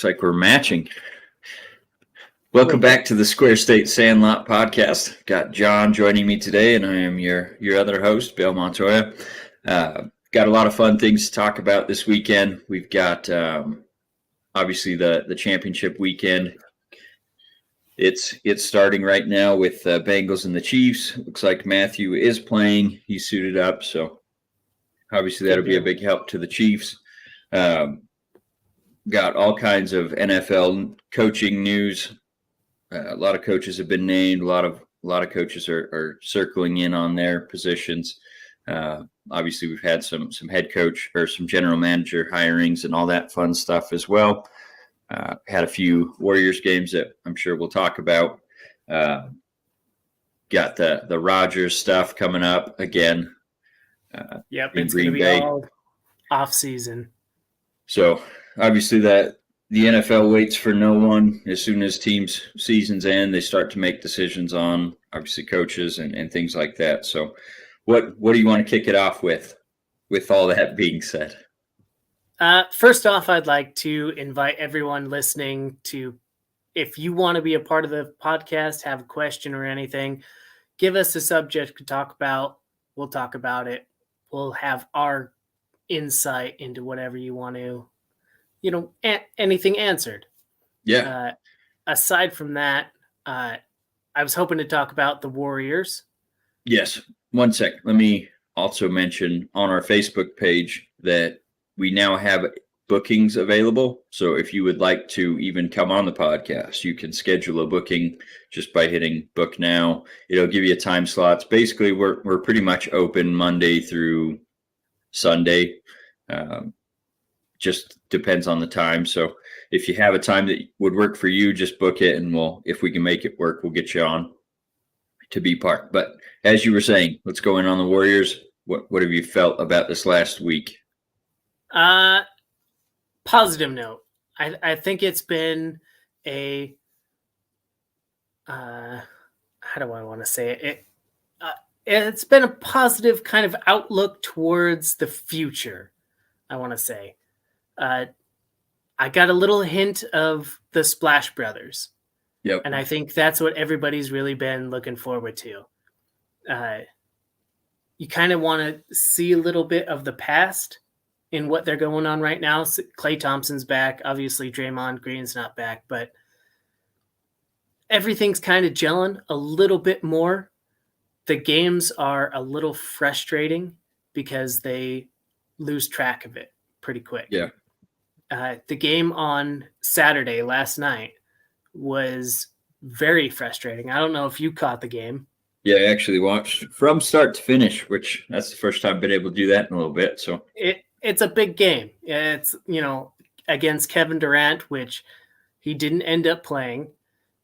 Looks like we're matching. Welcome back to the Square State Sandlot podcast. Got John joining me today, and I am your other host, Bill Montoya. Got a lot of fun things to talk about this weekend. We've got obviously the championship weekend. It's starting right now with Bengals and the Chiefs. Looks like Matthew is playing. He's suited up, so obviously that'll be a big help to the Chiefs. Got all kinds of NFL coaching news. A lot of coaches have been named. A lot of coaches are circling in on their positions. Obviously, we've had some head coach or some general manager hirings and all that fun stuff as well. Had a few Warriors games that I'm sure we'll talk about. Got the Rodgers stuff coming up again. Yep, it's going to be all off season. So obviously the NFL waits for no one. As soon as teams' seasons end, they start to make decisions on obviously coaches and things like that. So what do you want to kick it off with all that being said? First off, I'd like to invite everyone listening to, if you want to be a part of the podcast, have a question or anything, give us a subject to talk about. We'll talk about it. We'll have our insight into whatever you want to, anything answered. Yeah. Aside from that, I was hoping to talk about the Warriors. Yes. 1 sec. Let me also mention on our Facebook page that we now have bookings available. So if you would like to even come on the podcast, you can schedule a booking just by hitting book now. It'll give you time slots. Basically, we're pretty much open Monday through Sunday. Just depends on the time. So if you have a time that would work for you, just book it, and if we can make it work, we'll get you on to be part. But as you were saying, what's going on the Warriors? What have you felt about this last week? Positive note. I think it's been a how do I want to say it? It's been a positive kind of outlook towards the future, I want to say. I got a little hint of the Splash Brothers. Yep. And I think that's what everybody's really been looking forward to. You kind of want to see a little bit of the past in what they're going on right now. Klay Thompson's back. Obviously, Draymond Green's not back, but everything's kind of gelling a little bit more. The games are a little frustrating because they lose track of it pretty quick. Yeah. The game on Saturday last night was very frustrating. I don't know if you caught the game. Yeah, I actually watched from start to finish, which that's the first time I've been able to do that in a little bit. So it's a big game. It's, against Kevin Durant, which he didn't end up playing.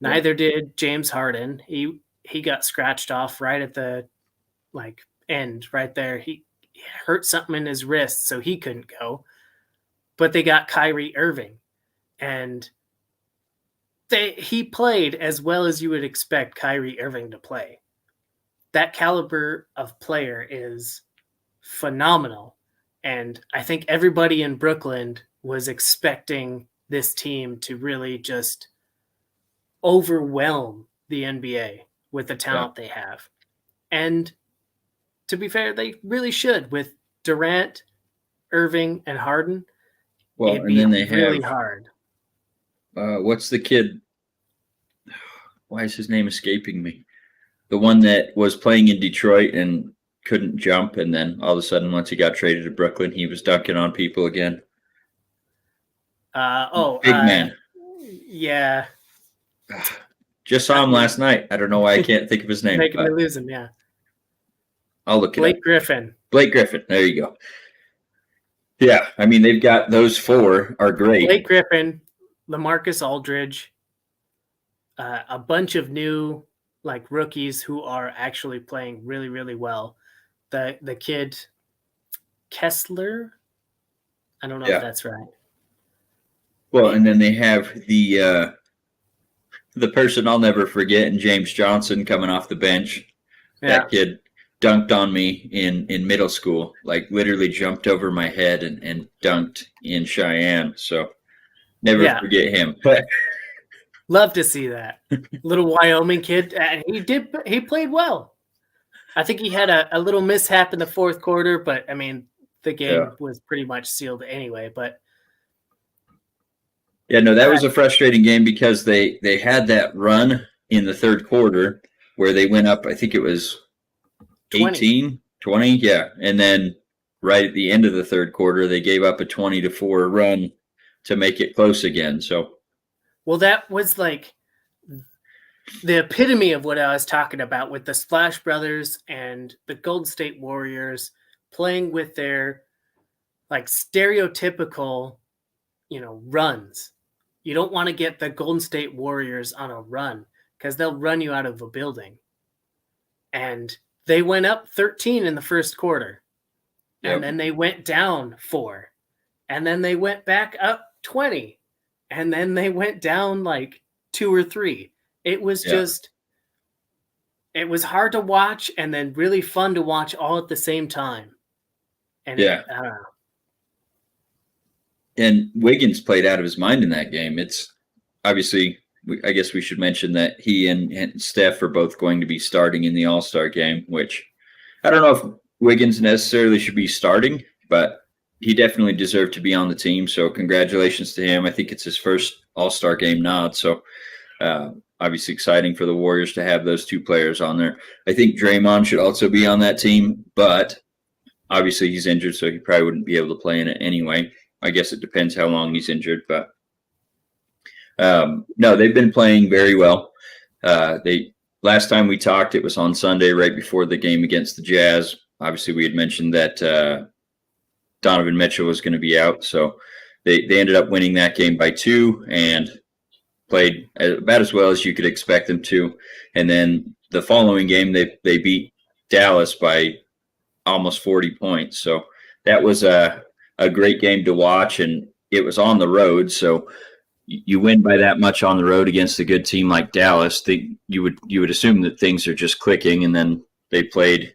Neither did James Harden. He got scratched off right at the end right there. He hurt something in his wrist, so he couldn't go. But they got Kyrie Irving, and he played as well as you would expect Kyrie Irving to play. That caliber of player is phenomenal. And I think everybody in Brooklyn was expecting this team to really just overwhelm the NBA with the talent they have. And to be fair, they really should. With Durant, Irving, and Harden, it'd be really hard. What's the kid? Why is his name escaping me? The one that was playing in Detroit and couldn't jump, and then all of a sudden, once he got traded to Brooklyn, he was dunking on people again. Big man. Yeah. Just saw him last night. I don't know why I can't think of his name. Making me lose him, yeah. I'll look it up. Blake Griffin. Blake Griffin. There you go. Yeah, I mean, they've got those four are great. Blake Griffin, LaMarcus Aldridge, a bunch of new rookies who are actually playing really, really well. The kid Kessler, I don't know if that's right. Well, and then they have the person I'll never forget, and James Johnson coming off the bench. Yeah. That kid dunked on me in middle school, literally jumped over my head and dunked in Cheyenne. So Never Yeah. forget him. Love to see that. Little Wyoming kid. And he played well. I think he had a little mishap in the fourth quarter, but I mean, the game was pretty much sealed anyway. But yeah, no, that was a frustrating game because they had that run in the third quarter where they went up, I think it was 18, 20, yeah. And then right at the end of the third quarter, they gave up a 20-4 run to make it close again. So, well, that was like the epitome of what I was talking about with the Splash Brothers and the Golden State Warriors playing with their like stereotypical, runs. You don't want to get the Golden State Warriors on a run because they'll run you out of a building. And they went up 13 in the first quarter. Yep. And then they went down 4. And then they went back up 20. And then they went down like 2 or 3. It was just, it was hard to watch and then really fun to watch all at the same time. And I don't know. And Wiggins played out of his mind in that game. It's obviously, I guess we should mention that he and Steph are both going to be starting in the All-Star game, which I don't know if Wiggins necessarily should be starting, but he definitely deserved to be on the team. So congratulations to him. I think it's his first All-Star game nod. So obviously exciting for the Warriors to have those two players on there. I think Draymond should also be on that team, but obviously he's injured, so he probably wouldn't be able to play in it anyway. I guess it depends how long he's injured, but no, they've been playing very well. Last time we talked, it was on Sunday right before the game against the Jazz. Obviously, we had mentioned that Donovan Mitchell was going to be out, so they ended up winning that game by 2 and played about as well as you could expect them to. And then the following game, they beat Dallas by almost 40 points. So that was a great game to watch, and it was on the road. So you win by that much on the road against a good team like Dallas, you would assume that things are just clicking. And then they played,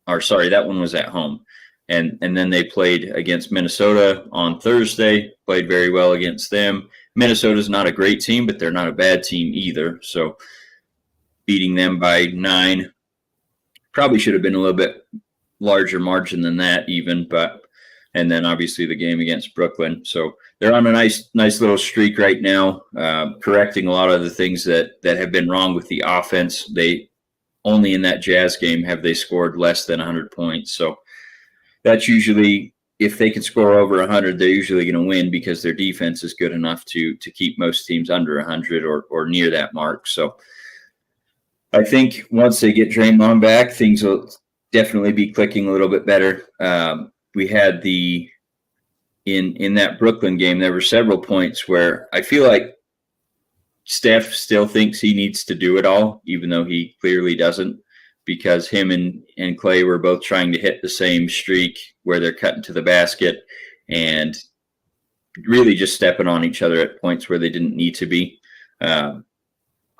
or sorry, that one was at home. And then they played against Minnesota on Thursday, played very well against them. Minnesota's not a great team, but they're not a bad team either. So beating them by 9 probably should have been a little bit larger margin than that even, and then obviously the game against Brooklyn. So they're on a nice little streak right now, correcting a lot of the things that have been wrong with the offense. They only in that Jazz game have they scored less than 100 points. So that's usually, if they can score over 100, they're usually going to win because their defense is good enough to keep most teams under 100 or near that mark. So I think once they get Draymond back, things will definitely be clicking a little bit better. We had in that Brooklyn game, there were several points where I feel like Steph still thinks he needs to do it all, even though he clearly doesn't, because him and Clay were both trying to hit the same streak where they're cutting to the basket and really just stepping on each other at points where they didn't need to be.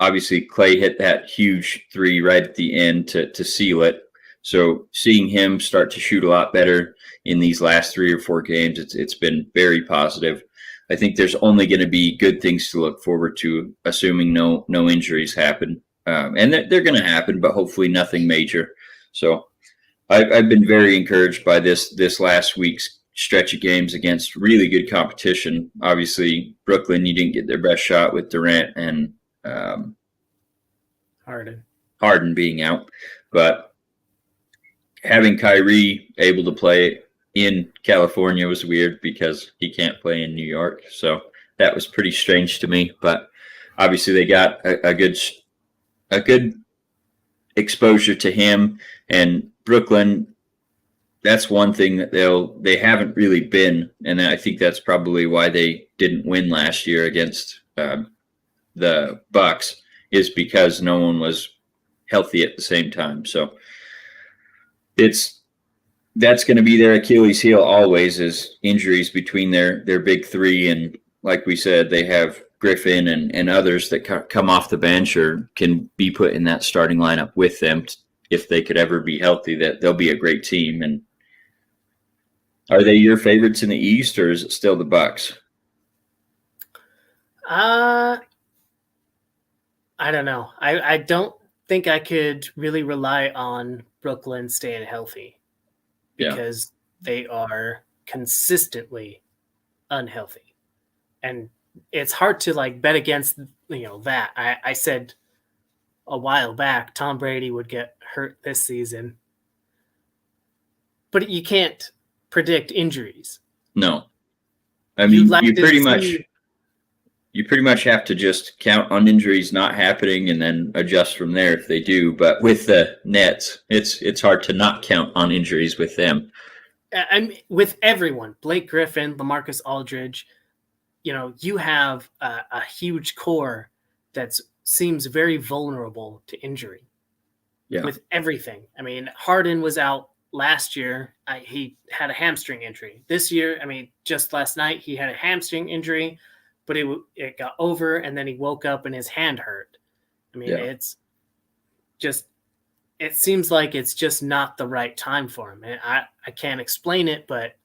Obviously, Clay hit that huge 3 right at the end to seal it. So seeing him start to shoot a lot better in these last 3 or 4 games, it's been very positive. I think there's only going to be good things to look forward to, assuming no injuries happen. And they're going to happen, but hopefully nothing major. So I've been very encouraged by this last week's stretch of games against really good competition. Obviously, Brooklyn, you didn't get their best shot with Durant and Harden being out. But having Kyrie able to play in California was weird because he can't play in New York. So that was pretty strange to me. But obviously they got a good exposure to him. And Brooklyn, that's one thing that they haven't really been. And I think that's probably why they didn't win last year against the Bucks, is because no one was healthy at the same time. So that's going to be their Achilles heel always, is injuries between their big 3. And like we said, they have Griffin and others that come off the bench or can be put in that starting lineup with them. If they could ever be healthy, that they'll be a great team. And are they your favorites in the East, or is it still the Bucks? I don't know. I don't think I could really rely on Brooklyn staying healthy because they are consistently unhealthy. And it's hard to like bet against, that. I said a while back Tom Brady would get hurt this season. But you can't predict injuries. No. I mean, you pretty much have to just count on injuries not happening and then adjust from there if they do. But with the Nets, it's hard to not count on injuries with them. I mean, with everyone, Blake Griffin, LaMarcus Aldridge, you have a huge core that seems very vulnerable to injury. Yeah. With everything. I mean, Harden was out last year. He had a hamstring injury. This year, I mean, just last night, he had a hamstring injury, but it got over, and then he woke up and his hand hurt. I mean, it's just, it seems like it's just not the right time for him. And I can't explain it, but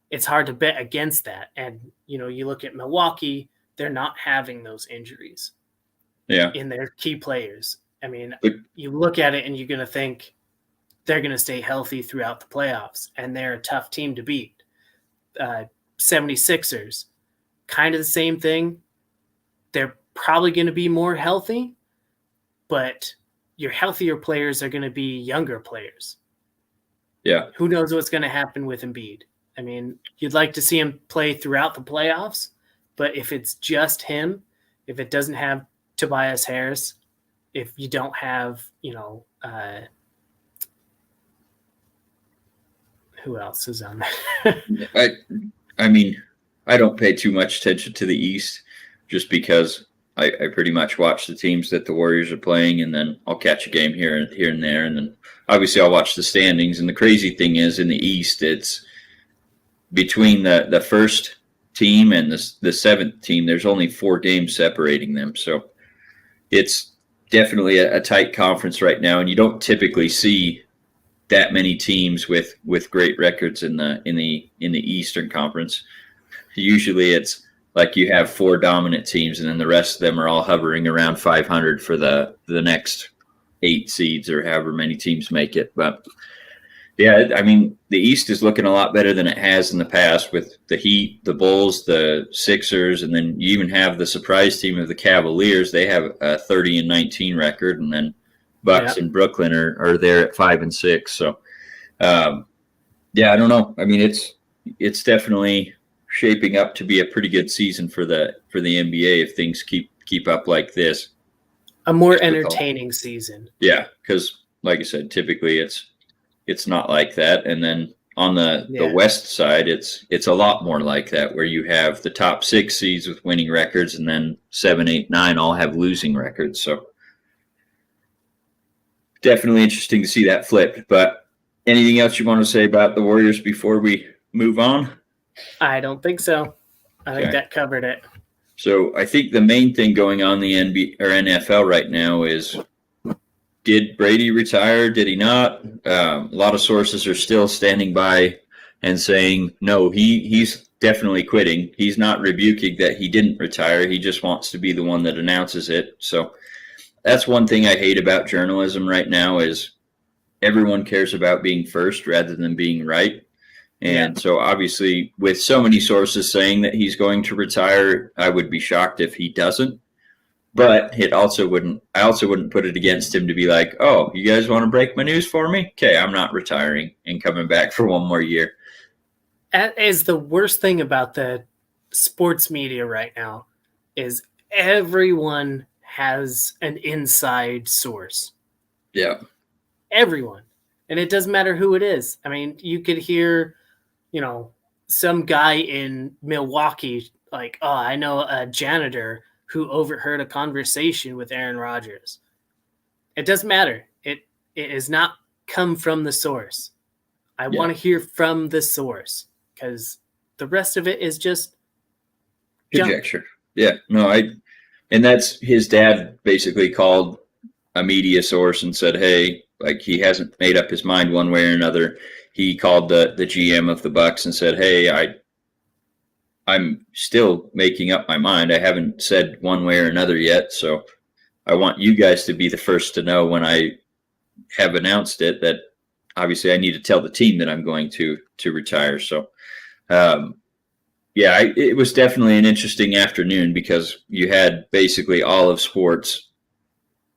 it's hard to bet against that. And, you look at Milwaukee, they're not having those injuries in their key players. I mean, you look at it and you're going to think they're going to stay healthy throughout the playoffs, and they're a tough team to beat. 76ers, kind of the same thing. They're probably going to be more healthy, but your healthier players are going to be younger players. Yeah. Who knows what's going to happen with Embiid? I mean, you'd like to see him play throughout the playoffs, but if it's just him, if it doesn't have Tobias Harris, if you don't have, who else is on there? I mean, I don't pay too much attention to the East just because I pretty much watch the teams that the Warriors are playing, and then I'll catch a game here and there, and then obviously I'll watch the standings. And the crazy thing is, in the East, it's between the first team and the seventh team, there's only 4 games separating them. So it's definitely a tight conference right now, and you don't typically see that many teams with great records in the Eastern Conference. Usually it's like you have 4 dominant teams, and then the rest of them are all hovering around 500 for the next 8 seeds or however many teams make it. But yeah, I mean, the East is looking a lot better than it has in the past with the Heat, the Bulls, the Sixers, and then you even have the surprise team of the Cavaliers. They have a 30-19 record, and then Bucks and Brooklyn are there at 5-6. So, I don't know. I mean, it's definitely shaping up to be a pretty good season for the NBA if things keep up like this. A more entertaining season. Yeah, because like I said, typically it's not like that. And then on the West side, it's a lot more like that, where you have the top 6 seeds with winning records, and then 7, 8, 9 all have losing records. So definitely interesting to see that flip. But anything else you want to say about the Warriors before we move on? I don't think so. I think that covered it. So I think the main thing going on in the NFL right now is, did Brady retire? Did he not? A lot of sources are still standing by and saying, no, he's definitely quitting. He's not rebuking that he didn't retire. He just wants to be the one that announces it. So that's one thing I hate about journalism right now is everyone cares about being first rather than being right. And so obviously with so many sources saying that he's going to retire, I would be shocked if he doesn't. But I also wouldn't put it against him to be like, oh, you guys want to break my news for me? Okay, I'm not retiring and coming back for one more year. That is the worst thing about the sports media right now is everyone has an inside source. Yeah. Everyone. And it doesn't matter who it is. I mean, you could hear, some guy in Milwaukee like, oh, I know a janitor who overheard a conversation with Aaron Rodgers. It doesn't matter. It has not come from the source. I want to hear from the source because the rest of it is just conjecture. Yeah, no, and that's his dad basically called a media source and said, hey, like he hasn't made up his mind one way or another. He called the GM of the Bucks and said, hey, I'm still making up my mind. I haven't said one way or another yet, so I want you guys to be the first to know when I have announced it, that obviously I need to tell the team that I'm going to retire. So, it was definitely an interesting afternoon because you had basically all of sports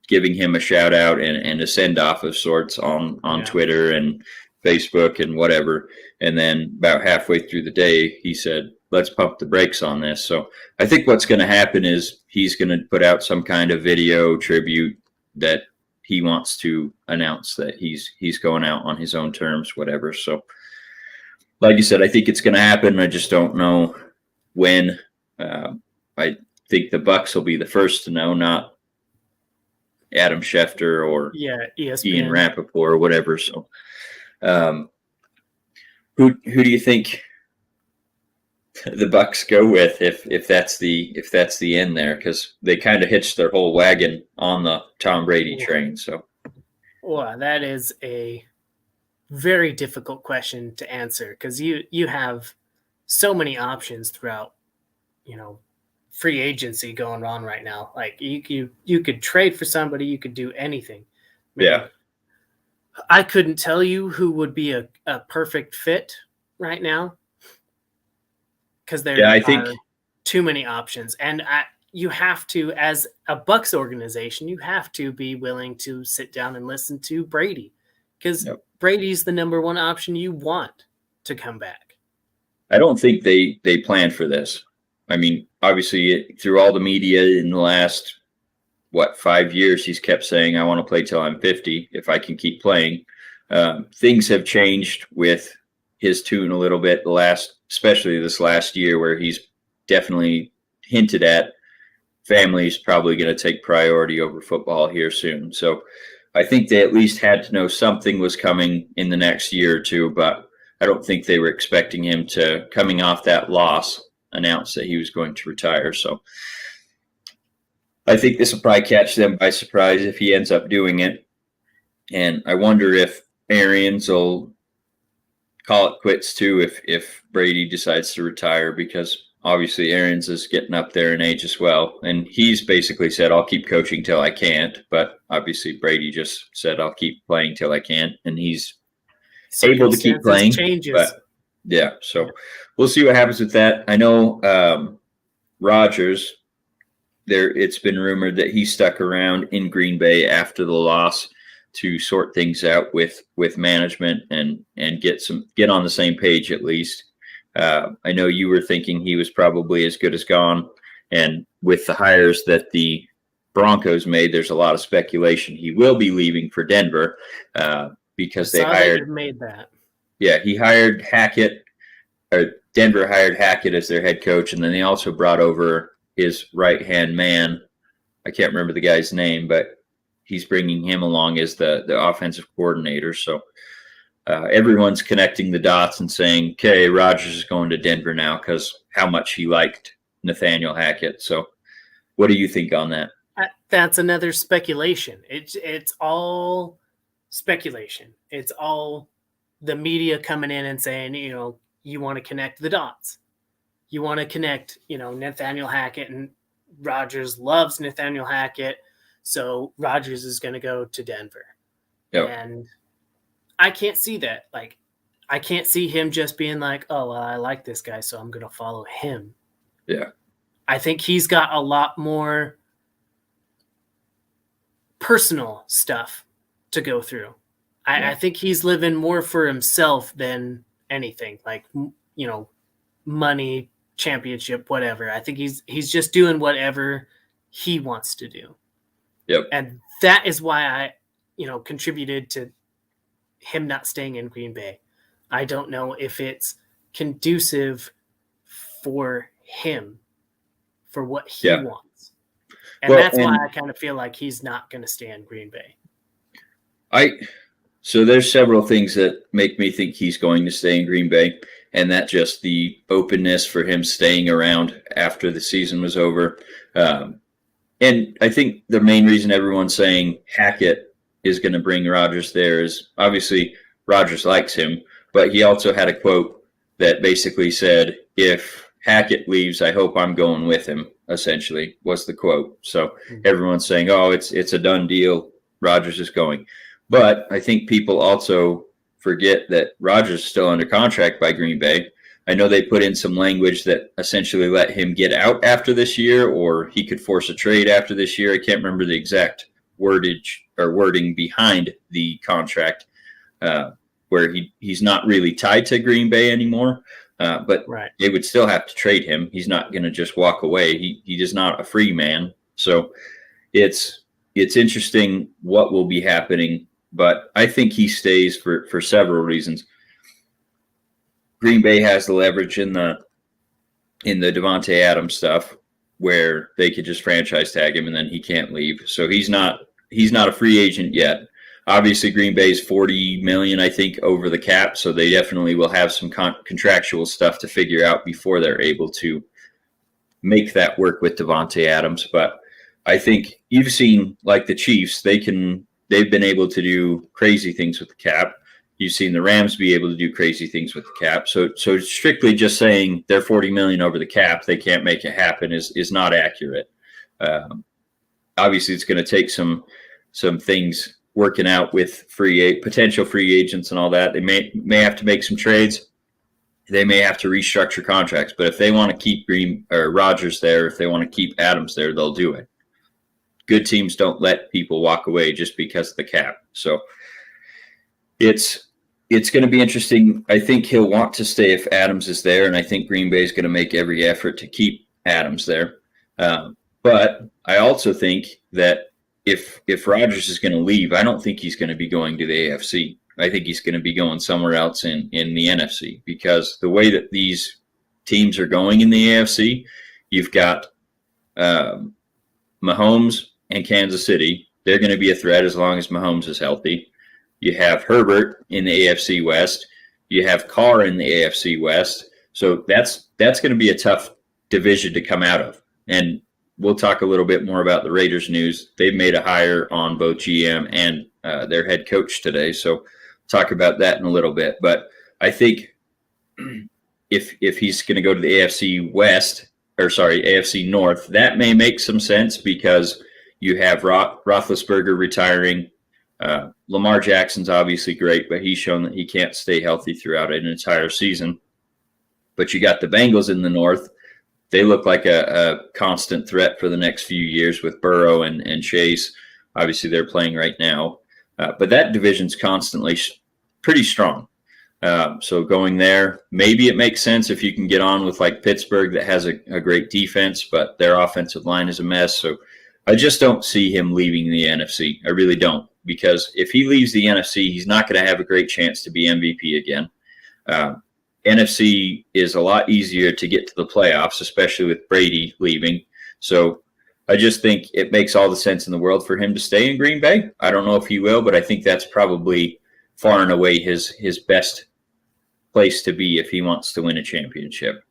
giving him a shout out and a send off of sorts on Twitter and Facebook and whatever. And then about halfway through the day, he said, let's pump the brakes on this. So I think what's going to happen is he's going to put out some kind of video tribute that he wants to announce that he's going out on his own terms, whatever. So like you said, I think it's going to happen. I just don't know when. I think the Bucs will be the first to know, not Adam Schefter or ESPN. Ian Rappaport or whatever. So who do you think the Bucs go with if that's the end there? Because they kind of hitched their whole wagon on the Tom Brady train. So, well, that is a very difficult question to answer because you have so many options throughout, free agency going on right now. Like you could trade for somebody, you could do anything. Yeah. I couldn't tell you who would be a perfect fit right now because there are too many options. And you have to, as a Bucs organization, you have to be willing to sit down and listen to Brady because Brady's the number one option you want to come back. I don't think they planned for this. I mean, obviously, through all the media in the last, 5 years, he's kept saying, I want to play till I'm 50 if I can keep playing. Things have changed with his tune a little bit, especially this last year, where he's definitely hinted at family's probably going to take priority over football here soon. So I think they at least had to know something was coming in the next year or two, but I don't think they were expecting him to, coming off that loss, announce that he was going to retire. So I think this will probably catch them by surprise if he ends up doing it. And I wonder if Arians will call it quits too if Brady decides to retire, because obviously Arians is getting up there in age as well. And he's basically said, I'll keep coaching till I can't. But obviously Brady just said, I'll keep playing till I can't. And he's able to keep playing. But so we'll see what happens with that. I know Rodgers, it's been rumored that he stuck around in Green Bay after the loss to sort things out with management and get on the same page at least. I know you were thinking he was probably as good as gone, and with the hires that the Broncos made, there's a lot of speculation he will be leaving for Denver because they made that. Yeah, he hired Hackett, or Denver hired Hackett as their head coach, and then they also brought over his right-hand man. I can't remember the guy's name, but he's bringing him along as the offensive coordinator. So everyone's connecting the dots and saying, okay, Rodgers is going to Denver now because how much he liked Nathaniel Hackett. So what do you think on that? That's another speculation. It's all speculation. It's all the media coming in and saying, you want to connect the dots. You want to connect, Nathaniel Hackett, and Rodgers loves Nathaniel Hackett. So Rodgers is going to go to Denver. Yep. And I can't see that. Like, I can't see him just being like, oh, well, I like this guy, so I'm going to follow him. Yeah. I think he's got a lot more personal stuff to go through. I think he's living more for himself than anything, like, money, championship, whatever. I think he's just doing whatever he wants to do. Yep. And that is why I, contributed to him not staying in Green Bay. I don't know if it's conducive for him, for what he wants. And that's why I kind of feel like he's not going to stay in Green Bay. So there's several things that make me think he's going to stay in Green Bay, and that's just the openness for him staying around after the season was over. And I think the main reason everyone's saying Hackett is going to bring Rodgers there is obviously Rodgers likes him, but he also had a quote that basically said, if Hackett leaves, I hope I'm going with him, essentially, was the quote. So everyone's saying, oh, it's a done deal. Rodgers is going. But I think people also forget that Rodgers is still under contract by Green Bay. I know they put in some language that essentially let him get out after this year, or he could force a trade after this year. I can't remember the exact wording behind the contract, where he's not really tied to Green Bay anymore. But they would still have to trade him. He's not going to just walk away. He is not a free man. So it's interesting what will be happening. But I think he stays for several reasons. Green Bay has the leverage in the Davante Adams stuff, where they could just franchise tag him and then he can't leave. So he's not a free agent yet. Obviously, Green Bay's $40 million, I think, over the cap, so they definitely will have some contractual stuff to figure out before they're able to make that work with Davante Adams. But I think you've seen, like the Chiefs, they've been able to do crazy things with the cap. You've seen the Rams be able to do crazy things with the cap. So strictly just saying they're $40 million over the cap, they can't make it happen is not accurate. Obviously, it's going to take some things working out with potential free agents and all that. They may have to make some trades. They may have to restructure contracts. But if they want to keep Rodgers there, if they want to keep Adams there, they'll do it. Good teams don't let people walk away just because of the cap. So it's going to be interesting. I think he'll want to stay if Adams is there, and I think Green Bay is going to make every effort to keep Adams there. But I also think that if Rodgers is going to leave, I don't think he's going to be going to the AFC. I think he's going to be going somewhere else in the NFC, because the way that these teams are going in the AFC, you've got Mahomes and Kansas City. They're going to be a threat as long as Mahomes is healthy. You have Herbert in the AFC West. You have Carr in the AFC West. So that's going to be a tough division to come out of. And we'll talk a little bit more about the Raiders news. They've made a hire on both GM and their head coach today. So talk about that in a little bit. But I think if he's going to go to the AFC North, that may make some sense, because you have Roethlisberger retiring. Lamar Jackson's obviously great, but he's shown that he can't stay healthy throughout an entire season. But you got the Bengals in the North. They look like a constant threat for the next few years with Burrow and Chase. Obviously, they're playing right now. But that division's constantly pretty strong. So going there, maybe it makes sense if you can get on with like Pittsburgh, that has a great defense, but their offensive line is a mess. So I just don't see him leaving the NFC. I really don't, because if he leaves the NFC, he's not going to have a great chance to be MVP again. NFC is a lot easier to get to the playoffs, especially with Brady leaving. So I just think it makes all the sense in the world for him to stay in Green Bay. I don't know if he will, but I think that's probably far and away his best place to be if he wants to win a championship.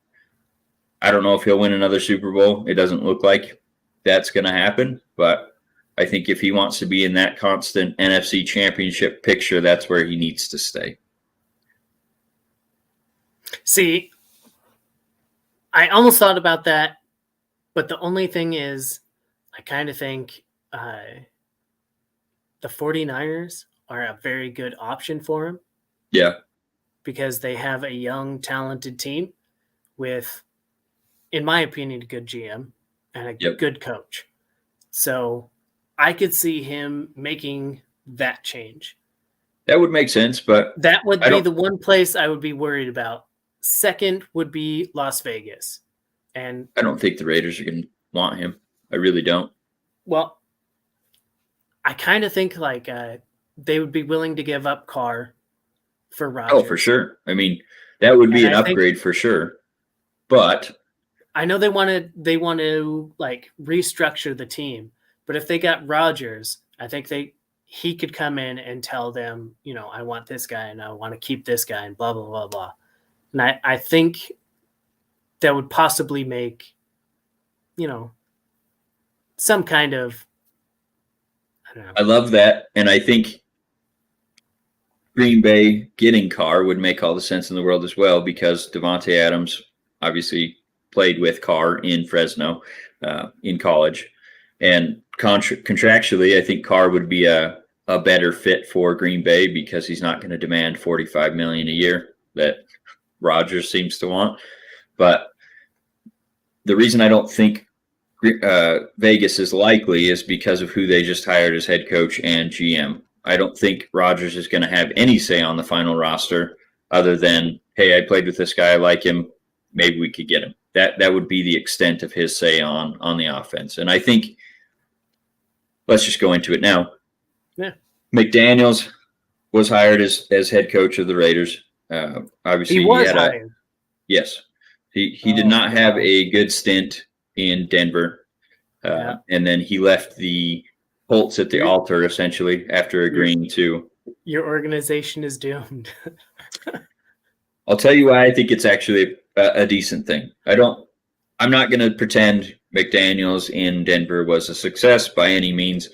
I don't know if he'll win another Super Bowl. It doesn't look like that's going to happen, but I think if he wants to be in that constant NFC championship picture, that's where he needs to stay. See, I almost thought about that, but the only thing is, I kind of think the 49ers are a very good option for him. Yeah. Because they have a young, talented team with, in my opinion, a good GM and a good coach. So I could see him making that change. That would make sense, but that would be the one place I would be worried about. Second would be Las Vegas. And I don't think the Raiders are going to want him. I really don't. Well, I kind of think like they would be willing to give up Carr for Rodgers. Oh, for sure. I mean, that would be an upgrade for sure. But I know they want to like restructure the team, but if they got Rodgers, I think he could come in and tell them, you know, I want this guy and I want to keep this guy and blah, blah, blah, blah. And I think that would possibly make, you know, some kind of, I don't know. I love that. And I think Green Bay getting Carr would make all the sense in the world as well, because Davante Adams, obviously played with Carr in Fresno in college. And contractually, I think Carr would be a better fit for Green Bay because he's not going to demand $45 million a year that Rodgers seems to want. But the reason I don't think Vegas is likely is because of who they just hired as head coach and GM. I don't think Rodgers is going to have any say on the final roster other than, hey, I played with this guy, I like him, maybe we could get him. That would be the extent of his say on the offense. And I think, let's just go into it now. Yeah. McDaniels was hired as head coach of the Raiders. Obviously, he was hired. Yes. He did not have a good stint in Denver. And then he left the Colts at the altar, essentially, after agreeing to. Your organization is doomed. I'll tell you why I think it's actually a decent thing. I'm not going to pretend McDaniels in Denver was a success by any means.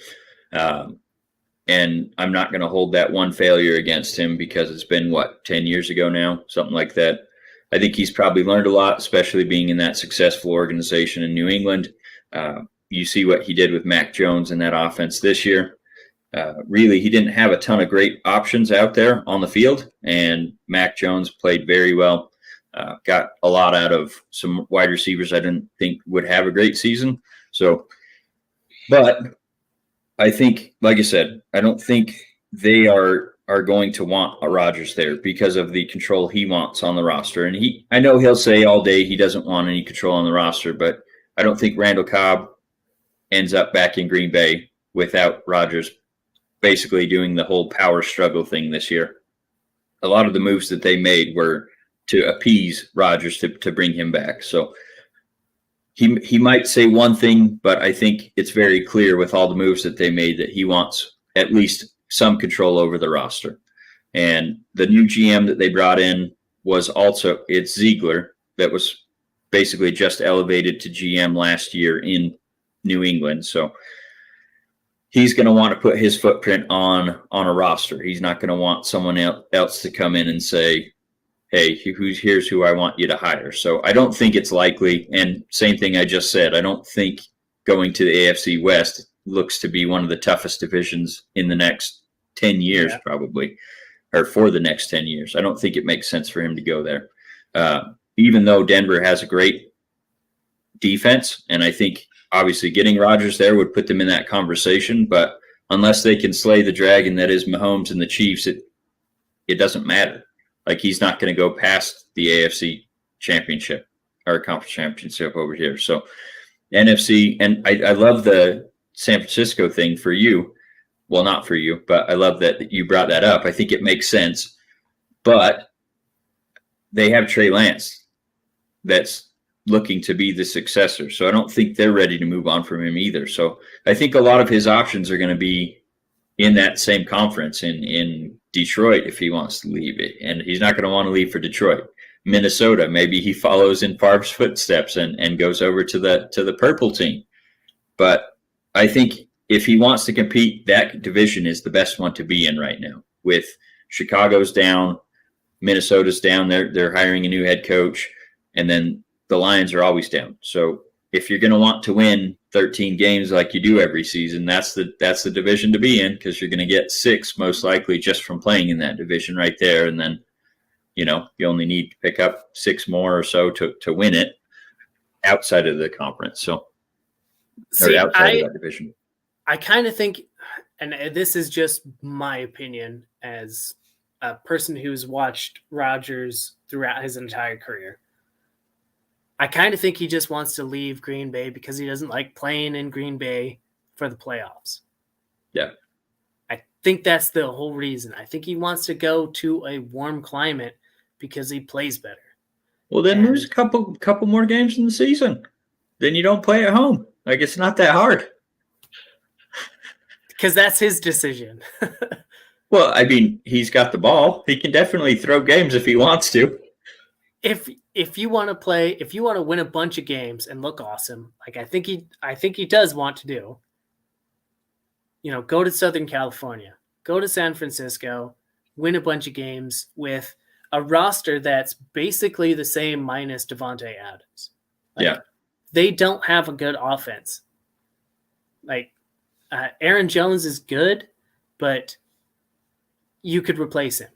And I'm not going to hold that one failure against him because it's been, 10 years ago now, something like that. I think he's probably learned a lot, especially being in that successful organization in New England. You see what he did with Mac Jones in that offense this year. Really, he didn't have a ton of great options out there on the field, and Mac Jones played very well. Got a lot out of some wide receivers I didn't think would have a great season. But I think, like I said, I don't think they are going to want a Rodgers there because of the control he wants on the roster. And I know he'll say all day he doesn't want any control on the roster, but I don't think Randall Cobb ends up back in Green Bay without Rodgers basically doing the whole power struggle thing this year. A lot of the moves that they made were to appease Rodgers to bring him back. So he might say one thing, but I think it's very clear with all the moves that they made that he wants at least some control over the roster. And the new GM that they brought in it's Ziegler, that was basically just elevated to GM last year in New England. So he's going to want to put his footprint on a roster. He's not going to want someone else to come in and say, hey, here's who I want you to hire. So I don't think it's likely. And same thing I just said, I don't think going to the AFC West looks to be one of the toughest divisions in the next 10 years, probably, or for the next 10 years. I don't think it makes sense for him to go there. Even though Denver has a great defense, and I think obviously getting Rodgers there would put them in that conversation, but unless they can slay the dragon that is Mahomes and the Chiefs, it doesn't matter. Like, he's not going to go past the AFC championship or conference championship over here. So NFC, and I love the San Francisco thing for you. Well, not for you, but I love that you brought that up. I think it makes sense. But they have Trey Lance that's looking to be the successor. So I don't think they're ready to move on from him either. So I think a lot of his options are going to be in that same conference in Detroit if he wants to leave it. And he's not going to want to leave for Detroit. Minnesota, maybe he follows in Favre's footsteps and goes over to the purple team. But I think if he wants to compete, that division is the best one to be in right now. With Chicago's down, Minnesota's down, they're hiring a new head coach, and then the Lions are always down. So if you're going to want to win 13 games like you do every season, that's the division to be in, because you're going to get 6 most likely just from playing in that division right there. And then, you only need to pick up 6 more or so to win it outside of the conference. So, outside of that division. I kind of think, and this is just my opinion as a person who's watched Rodgers throughout his entire career, I kind of think he just wants to leave Green Bay because he doesn't like playing in Green Bay for the playoffs. Yeah. I think that's the whole reason. I think he wants to go to a warm climate because he plays better. Well, then lose a couple more games in the season. Then you don't play at home. Like, it's not that hard. Because that's his decision. Well, I mean, he's got the ball. He can definitely throw games if he wants to. If you want to play, if you want to win a bunch of games and look awesome, like I think he does want to do, go to Southern California, go to San Francisco, win a bunch of games with a roster that's basically the same minus Devontae Adams. Yeah. They don't have a good offense. Like, Aaron Jones is good, but you could replace him.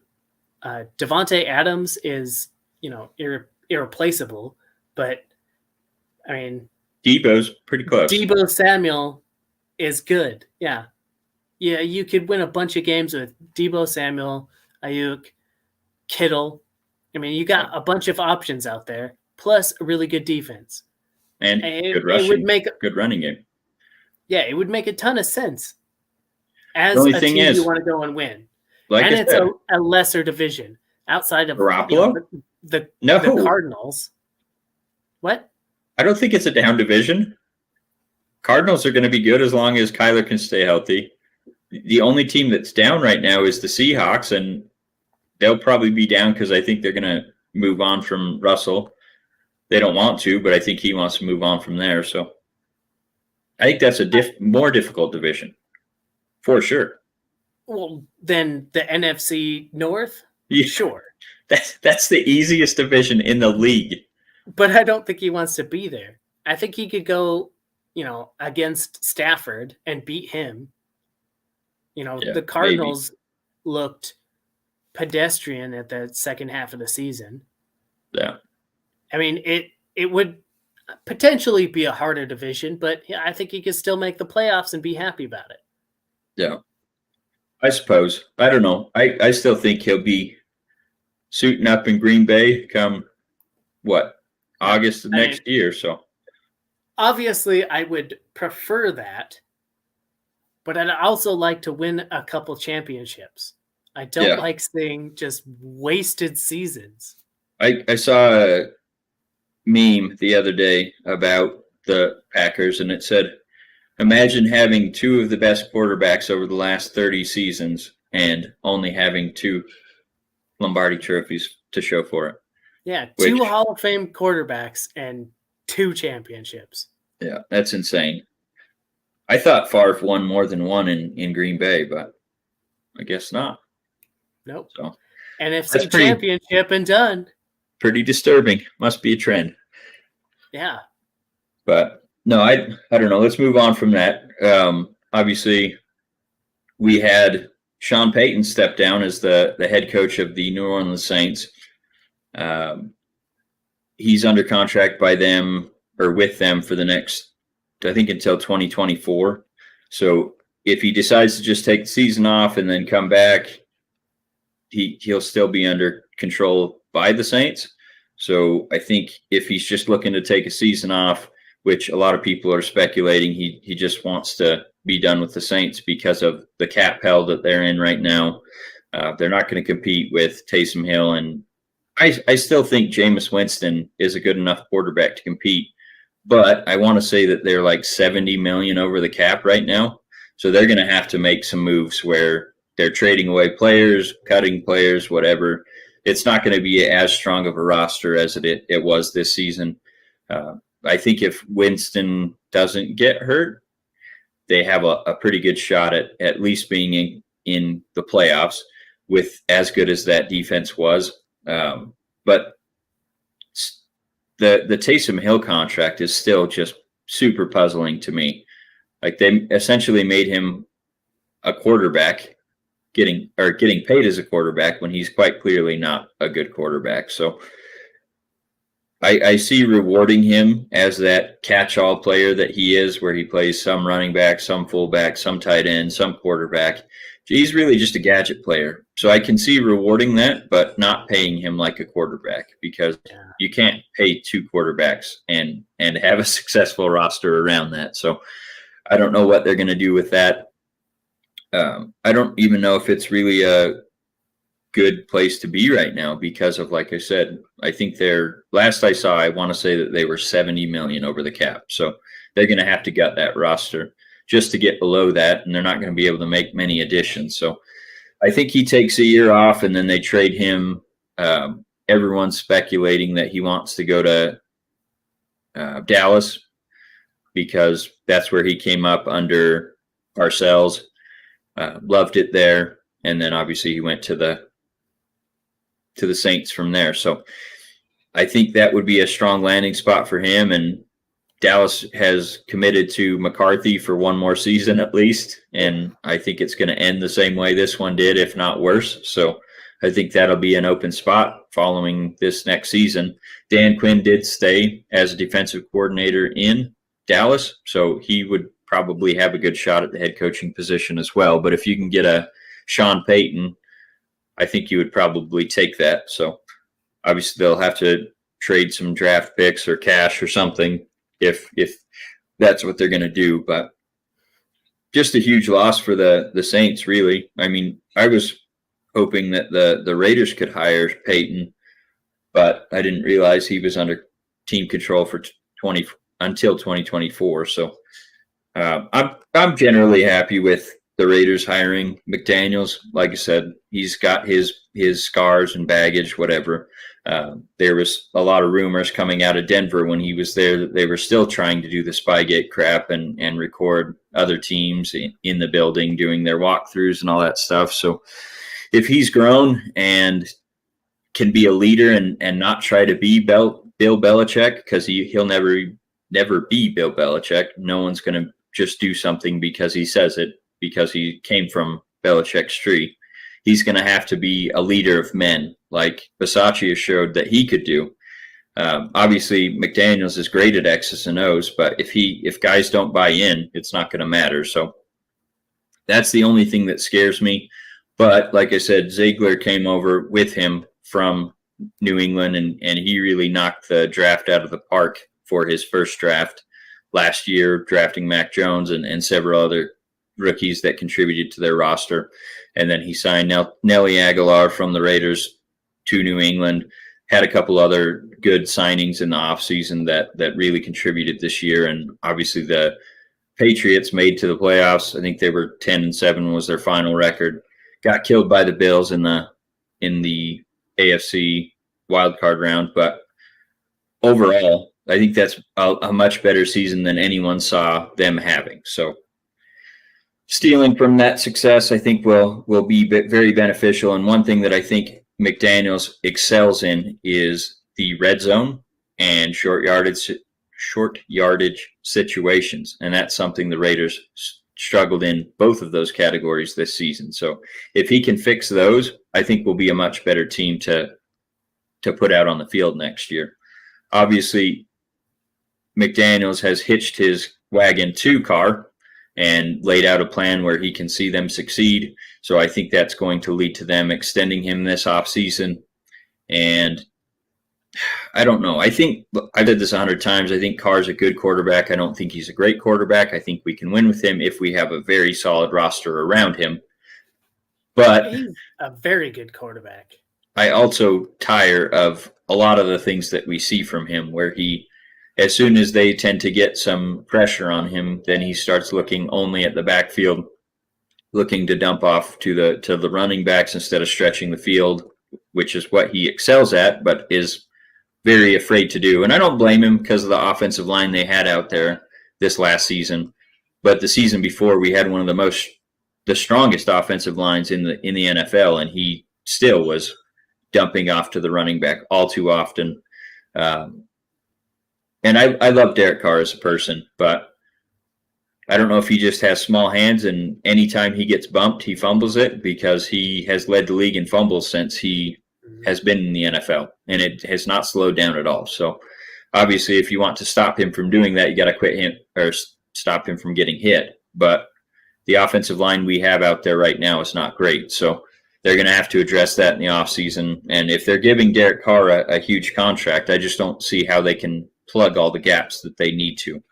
Devontae Adams is, irreplaceable, but I mean, Debo's pretty close. Deebo Samuel is good. Yeah. Yeah, you could win a bunch of games with Deebo Samuel, Ayuk, Kittle. I mean, you got a bunch of options out there, plus a really good defense. And good rushing, would make good running game. Yeah, it would make a ton of sense as The only a thing team is, you want to go and win. like and I it's said, a lesser division outside of Garoppolo? the No. Cardinals. What? I don't think it's a down division. Cardinals are going to be good as long as Kyler can stay healthy. The only team that's down right now is the Seahawks, and they'll probably be down because I think they're going to move on from Russell. They don't want to, but I think he wants to move on from there. So I think that's a more difficult division, for sure. Well, then the NFC North? Yeah. Sure. That's the easiest division in the league. But I don't think he wants to be there. I think he could go, against Stafford and beat him. The Cardinals looked pedestrian at the second half of the season. Yeah. I mean, it would potentially be a harder division, but I think he could still make the playoffs and be happy about it. Yeah. I suppose. I don't know. I still think he'll be suiting up in Green Bay come, August of next year. So obviously, I would prefer that, but I'd also like to win a couple championships. I don't like seeing just wasted seasons. I saw a meme the other day about the Packers, and it said, imagine having two of the best quarterbacks over the last 30 seasons and only having 2 Lombardi trophies to show for it. Yeah, 2 Hall of Fame quarterbacks and 2 championships. Yeah, that's insane. I thought Favre won more than one in Green Bay, but I guess not. Nope. So NFC championship and done. Pretty disturbing. Must be a trend. Yeah. But no, I don't know. Let's move on from that. Obviously, we had Sean Payton step down as the head coach of the New Orleans Saints. He's under contract by them or with them for the next, I think, until 2024. So if he decides to just take the season off and then come back, he'll still be under control by the Saints. So I think if he's just looking to take a season off, which a lot of people are speculating, he just wants to be done with the Saints because of the cap hell that they're in right now. They're not going to compete with Taysom Hill, and I still think Jameis Winston is a good enough quarterback to compete. But I want to say that they're like $70 million over the cap right now, so they're going to have to make some moves where they're trading away players, cutting players, whatever. It's not going to be as strong of a roster as it was this season. I think if Winston doesn't get hurt, they have a pretty good shot at least being in the playoffs with as good as that defense was. But the Taysom Hill contract is still just super puzzling to me. Like, they essentially made him a quarterback, getting paid as a quarterback when he's quite clearly not a good quarterback. So I see rewarding him as that catch-all player that he is, where he plays some running back, some fullback, some tight end, some quarterback. He's really just a gadget player. So I can see rewarding that, but not paying him like a quarterback, because you can't pay 2 quarterbacks and have a successful roster around that. So I don't know what they're going to do with that. I don't even know if it's really a good place to be right now because of, like I said, I think last I saw, I want to say that they were $70 million over the cap. So they're going to have to gut that roster just to get below that, and they're not going to be able to make many additions. So I think he takes a year off, and then they trade him. Everyone's speculating that he wants to go to Dallas because that's where he came up under Parcells. Loved it there, and then obviously he went to the Saints from there. So I think that would be a strong landing spot for him. And Dallas has committed to McCarthy for one more season at least. And I think it's going to end the same way this one did, if not worse. So I think that'll be an open spot following this next season. Dan Quinn did stay as a defensive coordinator in Dallas, so he would probably have a good shot at the head coaching position as well. But if you can get a Sean Payton, I think you would probably take that. So obviously they'll have to trade some draft picks or cash or something if that's what they're going to do. But just a huge loss for the Saints, really. I mean, I was hoping that the Raiders could hire Payton, but I didn't realize he was under team control for until 2024. So I'm generally happy with the Raiders hiring McDaniels. Like I said, he's got his scars and baggage, whatever. There was a lot of rumors coming out of Denver when he was there that they were still trying to do the Spygate crap and record other teams in the building doing their walkthroughs and all that stuff. So if he's grown and can be a leader and not try to be Bill Belichick, because he'll never be Bill Belichick. No one's going to just do something because he says it, because he came from Belichick's tree. He's going to have to be a leader of men, like Bisaccia showed that he could do. Obviously, McDaniels is great at X's and O's, but if guys don't buy in, it's not going to matter. So that's the only thing that scares me. But like I said, Ziegler came over with him from New England, and he really knocked the draft out of the park for his first draft last year, drafting Mac Jones and several other rookies that contributed to their roster. And then he signed Nelly Aguilar from the Raiders to New England, had a couple other good signings in the offseason that really contributed this year. And obviously the Patriots made to the playoffs. I think they were 10-7 was their final record. Got killed by the Bills in the AFC wildcard round, but overall, I think that's a much better season than anyone saw them having. So stealing from that success, I think will be very beneficial. And one thing that I think McDaniels excels in is the red zone and short yardage situations, and that's something the Raiders struggled in both of those categories this season. So if he can fix those, I think we'll be a much better team to put out on the field next year. Obviously, McDaniels has hitched his wagon to Carr and laid out a plan where he can see them succeed. So I think that's going to lead to them extending him this offseason. And I don't know. I think I've said this 100 times. I think Carr's a good quarterback. I don't think he's a great quarterback. I think we can win with him if we have a very solid roster around him. But he's a very good quarterback. I also tire of a lot of the things that we see from him, where he, as soon as they tend to get some pressure on him, then he starts looking only at the backfield, looking to dump off to the running backs instead of stretching the field, which is what he excels at, but is very afraid to do. And I don't blame him because of the offensive line they had out there this last season. But the season before, we had one of the strongest offensive lines in the NFL, and he still was dumping off to the running back all too often. And I love Derek Carr as a person, but I don't know if he just has small hands, and anytime he gets bumped, he fumbles it, because he has led the league in fumbles since he has been in the NFL, and it has not slowed down at all. So obviously, if you want to stop him from doing that, you got to quit him or stop him from getting hit. But the offensive line we have out there right now is not great. So they're going to have to address that in the offseason. And if they're giving Derek Carr a huge contract, I just don't see how they can plug all the gaps that they need to.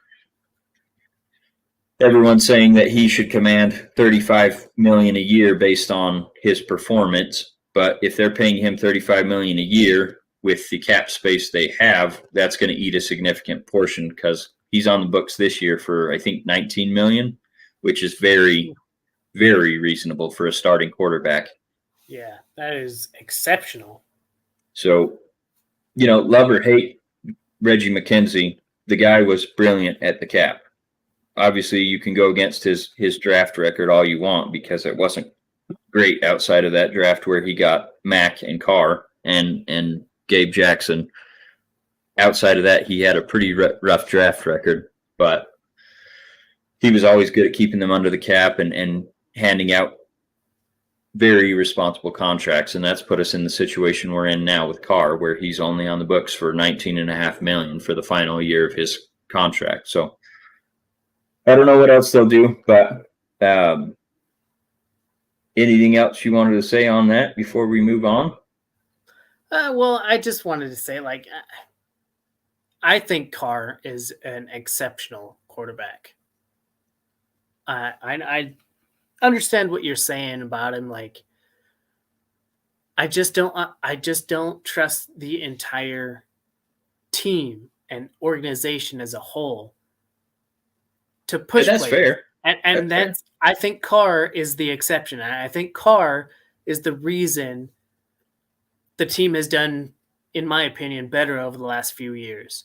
Everyone's saying that he should command $35 million a year based on his performance. But if they're paying him $35 million a year with the cap space they have, that's going to eat a significant portion, because he's on the books this year for, I think, $19 million, which is very, very reasonable for a starting quarterback. Yeah, that is exceptional. So, love or hate Reggie McKenzie, the guy was brilliant at the cap. Obviously, you can go against his draft record all you want, because it wasn't great outside of that draft where he got Mack and Carr and Gabe Jackson. outside of that, he had a pretty rough draft record, but he was always good at keeping them under the cap and handing out very responsible contracts. And that's put us in the situation we're in now with Carr, where he's only on the books for $19.5 million for the final year of his contract. So I don't know what else they'll do, but anything else you wanted to say on that before we move on? Well, I just wanted to say, like, I think Carr is an exceptional quarterback. I understand what you're saying about him. Like, I just don't trust the entire team and organization as a whole to push. That's fair. And that's I think Carr is the exception. I think Carr is the reason the team has done, in my opinion, better over the last few years.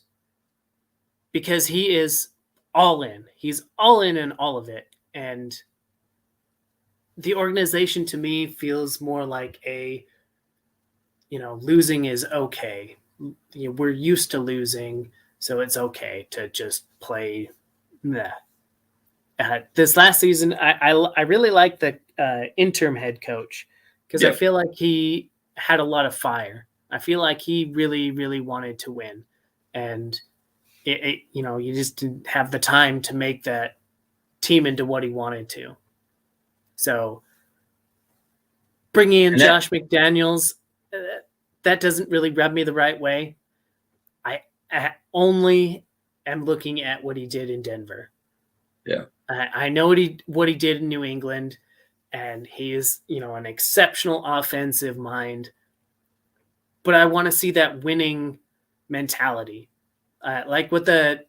Because he is all in. He's all in all of it. And the organization to me feels more like losing is okay. We're used to losing, so it's okay to just play. This last season, I really liked the interim head coach because I feel like he had a lot of fire. I feel like he really, really wanted to win. And you just didn't have the time to make that team into what he wanted to. So bringing in Josh McDaniels, that doesn't really rub me the right way. I only am looking at what he did in Denver. Yeah. I know what he did in New England, and he is, an exceptional offensive mind. But I want to see that winning mentality. Like with the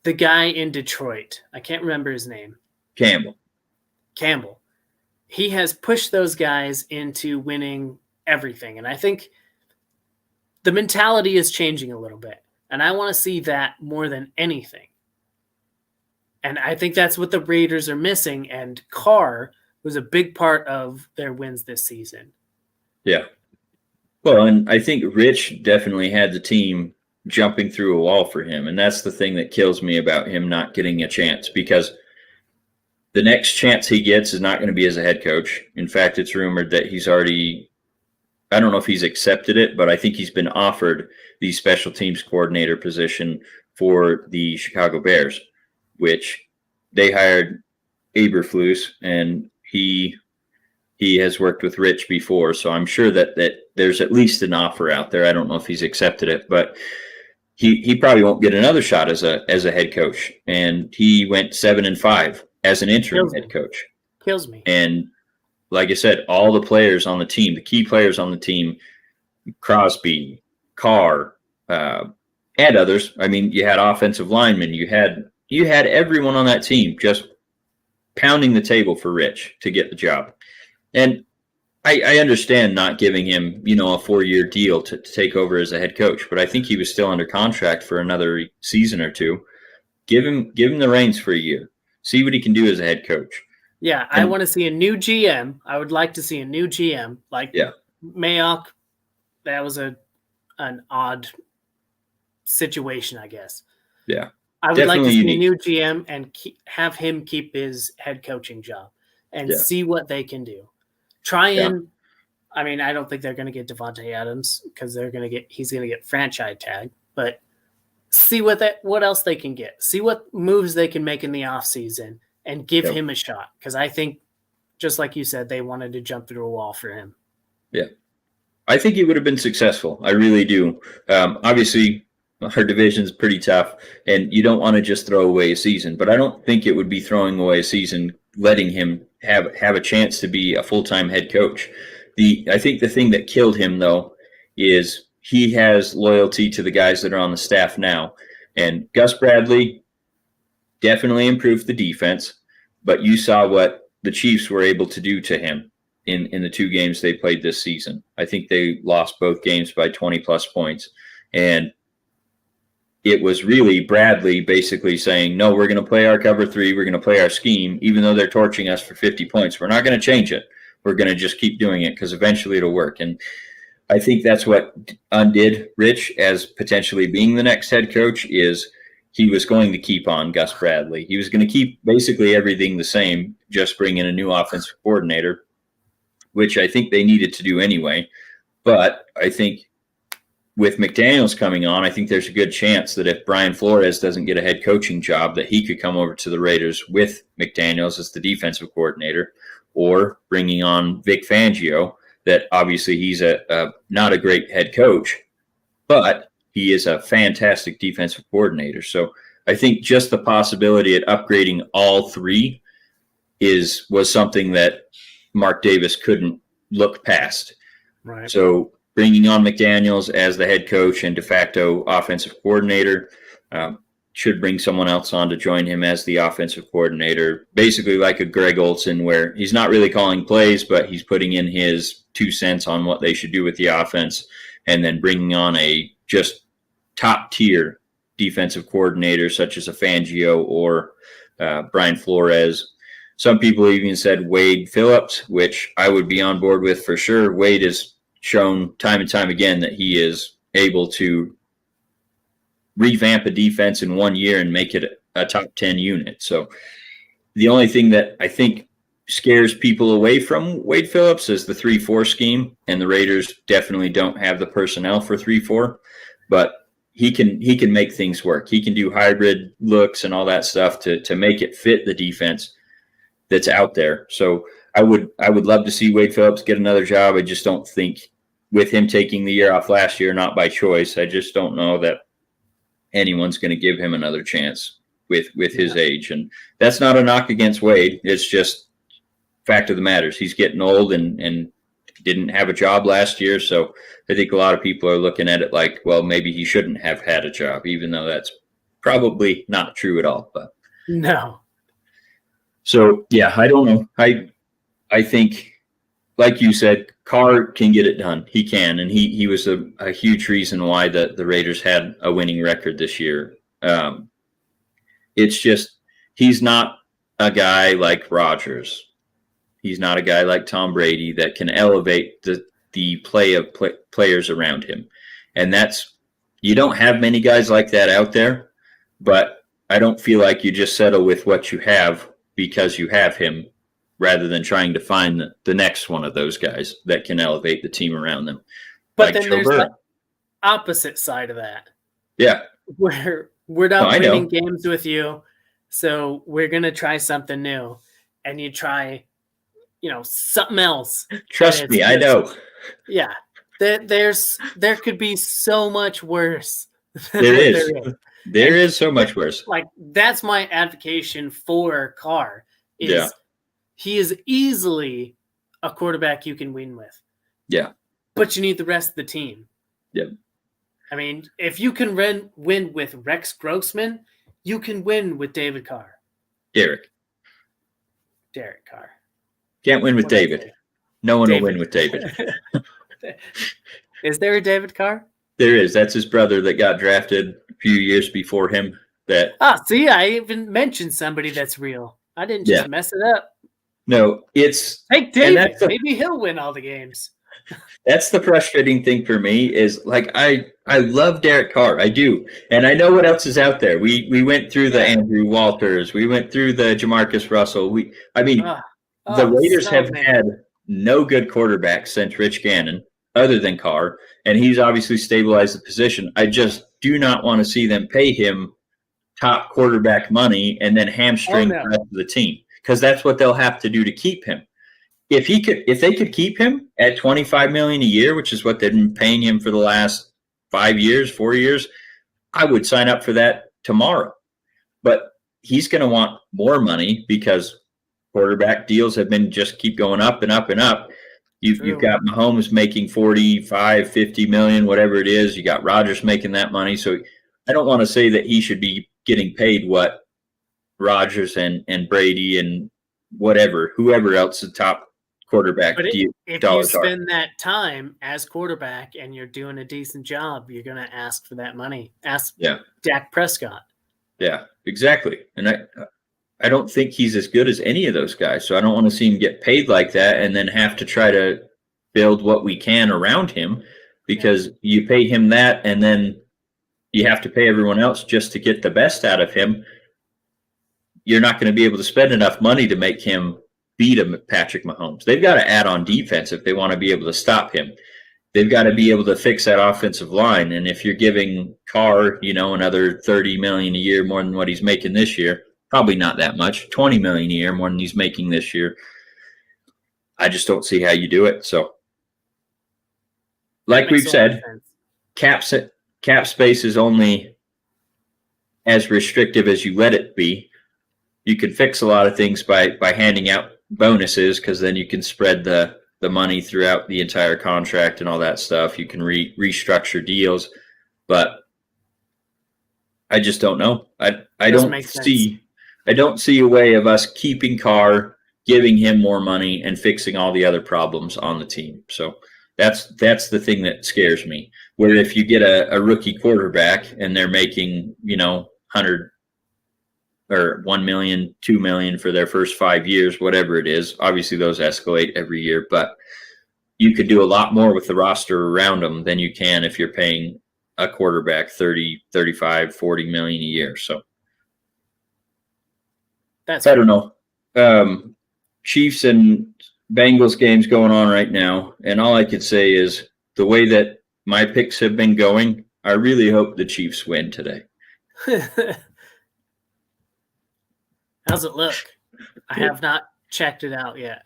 guy in Detroit. I can't remember his name. Campbell. He has pushed those guys into winning everything. And I think the mentality is changing a little bit. And I want to see that more than anything. And I think that's what the Raiders are missing. And Carr was a big part of their wins this season. Yeah. Well, and I think Rich definitely had the team jumping through a wall for him. And that's the thing that kills me about him not getting a chance, because the next chance he gets is not going to be as a head coach. In fact, it's rumored that he's already, I don't know if he's accepted it, but I think he's been offered the special teams coordinator position for the Chicago Bears, which they hired Eberflus, and he has worked with Rich before. So I'm sure that there's at least an offer out there. I don't know if he's accepted it, but he probably won't get another shot as a head coach. And he went 7-5 as an interim head coach. Kills me. And like I said, all the players on the team, the key players on the team, Crosby, Carr, and others. I mean, you had offensive linemen. You had everyone on that team just pounding the table for Rich to get the job. And I understand not giving him, a 4-year deal to take over as a head coach, but I think he was still under contract for another season or two. Give him the reins for a year. See what he can do as a head coach. Yeah, I want to see a new GM. I would like to see a new GM. Like Mayock, that was an odd situation, I guess. Yeah. I would like to see a new GM and have him keep his head coaching job and see what they can do. I mean, I don't think they're going to get Devontae Adams because he's going to get franchise tag, but see what else they can get. See what moves they can make in the offseason and give him a shot. Because I think, just like you said, they wanted to jump through a wall for him. Yeah. I think he would have been successful. I really do. Obviously, our division's pretty tough, and you don't want to just throw away a season. But I don't think it would be throwing away a season letting him have a chance to be a full-time head coach. I think the thing that killed him, though, is he has loyalty to the guys that are on the staff now. And Gus Bradley definitely improved the defense, but you saw what the Chiefs were able to do to him in the 2 games they played this season. I think they lost both games by 20-plus points. And it was really Bradley basically saying, no, we're going to play our cover 3. We're going to play our scheme, even though they're torching us for 50 points. We're not going to change it. We're going to just keep doing it because eventually it'll work. And I think that's what undid Rich as potentially being the next head coach is he was going to keep on Gus Bradley. He was going to keep basically everything the same, just bring in a new offensive coordinator, which I think they needed to do anyway. But I think with McDaniels coming on, I think there's a good chance that if Brian Flores doesn't get a head coaching job, that he could come over to the Raiders with McDaniels as the defensive coordinator, or bringing on Vic Fangio, that obviously he's not a great head coach, but he is a fantastic defensive coordinator. So I think just the possibility of upgrading all three was something that Mark Davis couldn't look past. Right. So bringing on McDaniels as the head coach and de facto offensive coordinator should bring someone else on to join him as the offensive coordinator, basically like a Greg Olson, where he's not really calling plays, but he's putting in his 2 cents on what they should do with the offense, and then bringing on a just top-tier defensive coordinator such as a Fangio or Brian Flores. Some people even said Wade Phillips, which I would be on board with for sure. Wade has shown time and time again that he is able to revamp a defense in 1 year and make it a top 10 unit. So the only thing that I think scares people away from Wade Phillips is the 3-4 scheme, and the Raiders definitely don't have the personnel for 3-4, but he can make things work. He can do hybrid looks and all that stuff to make it fit the defense that's out there. So I would love to see Wade Phillips get another job. I just don't think, with him taking the year off last year, not by choice, I just don't know that anyone's going to give him another chance with his age. And that's not a knock against Wade. It's just fact of the matter is he's getting old and didn't have a job last year. So I think a lot of people are looking at it like, well, maybe he shouldn't have had a job, even though that's probably not true at all. But no. So, yeah, I don't know. I think, like you said, Carr can get it done. He can, and he was a huge reason why the Raiders had a winning record this year. It's just he's not a guy like Rodgers. He's not a guy like Tom Brady that can elevate the play of players around him. And you don't have many guys like that out there, but I don't feel like you just settle with what you have because you have him, rather than trying to find the next one of those guys that can elevate the team around them. But then there's the opposite side of that. Yeah. Where we're not winning games with you, so we're going to try something new. And you try, something else. Trust me, I know. Yeah. There could be so much worse. There is. There is so much worse. Like, that's my advocation for Carr. He is easily a quarterback you can win with. Yeah. But you need the rest of the team. Yep. I mean, if you can win with Rex Grossman, you can win with David Carr. Derek Carr. Can't win with David. No one will win with David. Is there a David Carr? There is. That's his brother that got drafted a few years before him. See, I even mentioned somebody that's real. I didn't just mess it up. No, it's Take David. Maybe he'll win all the games. That's the frustrating thing for me is, like, I love Derek Carr. I do. And I know what else is out there. We went through the Andrew Walters. We went through the Jamarcus Russell. The Raiders have had no good quarterbacks since Rich Gannon other than Carr, and he's obviously stabilized the position. I just do not want to see them pay him top quarterback money and then hamstring the rest of the team, because that's what they'll have to do to keep him. If they could keep him at $25 million a year, which is what they've been paying him for the last 4 years, I would sign up for that tomorrow. But he's going to want more money because quarterback deals have been just keep going up and up and up. You've got Mahomes making 45, 50 million, whatever it is. You got Rodgers making that money. So I don't want to say that he should be getting paid what Rodgers and Brady and whoever else the top quarterback. But if you spend that time as quarterback and you're doing a decent job, you're going to ask for that money. Ask Dak Prescott. Yeah, exactly. And I don't think he's as good as any of those guys. So I don't want to see him get paid like that and then have to try to build what we can around him. because you pay him that and then you have to pay everyone else just to get the best out of him. You're not going to be able to spend enough money to make him beat Patrick Mahomes. They've got to add on defense if they want to be able to stop him. They've got to be able to fix that offensive line. And if you're giving Carr, another $30 million a year more than what he's making this year, probably not that much, $20 million a year more than he's making this year, I just don't see how you do it. So, like we've said, cap space is only as restrictive as you let it be. You can fix a lot of things by handing out bonuses, because then you can spread the money throughout the entire contract and all that stuff. You can restructure deals, but I just don't know. I don't see a way of us keeping Carr, giving him more money, and fixing all the other problems on the team. So that's the thing that scares me. Where if you get a rookie quarterback and they're making 100 or 1 million, 2 million for their first 5 years, whatever it is. Obviously, those escalate every year, but you could do a lot more with the roster around them than you can if you're paying a quarterback 30, 35, 40 million a year. So I don't know. Chiefs and Bengals games going on right now, and all I could say is the way that my picks have been going, I really hope the Chiefs win today. How's it look? I have not checked it out yet.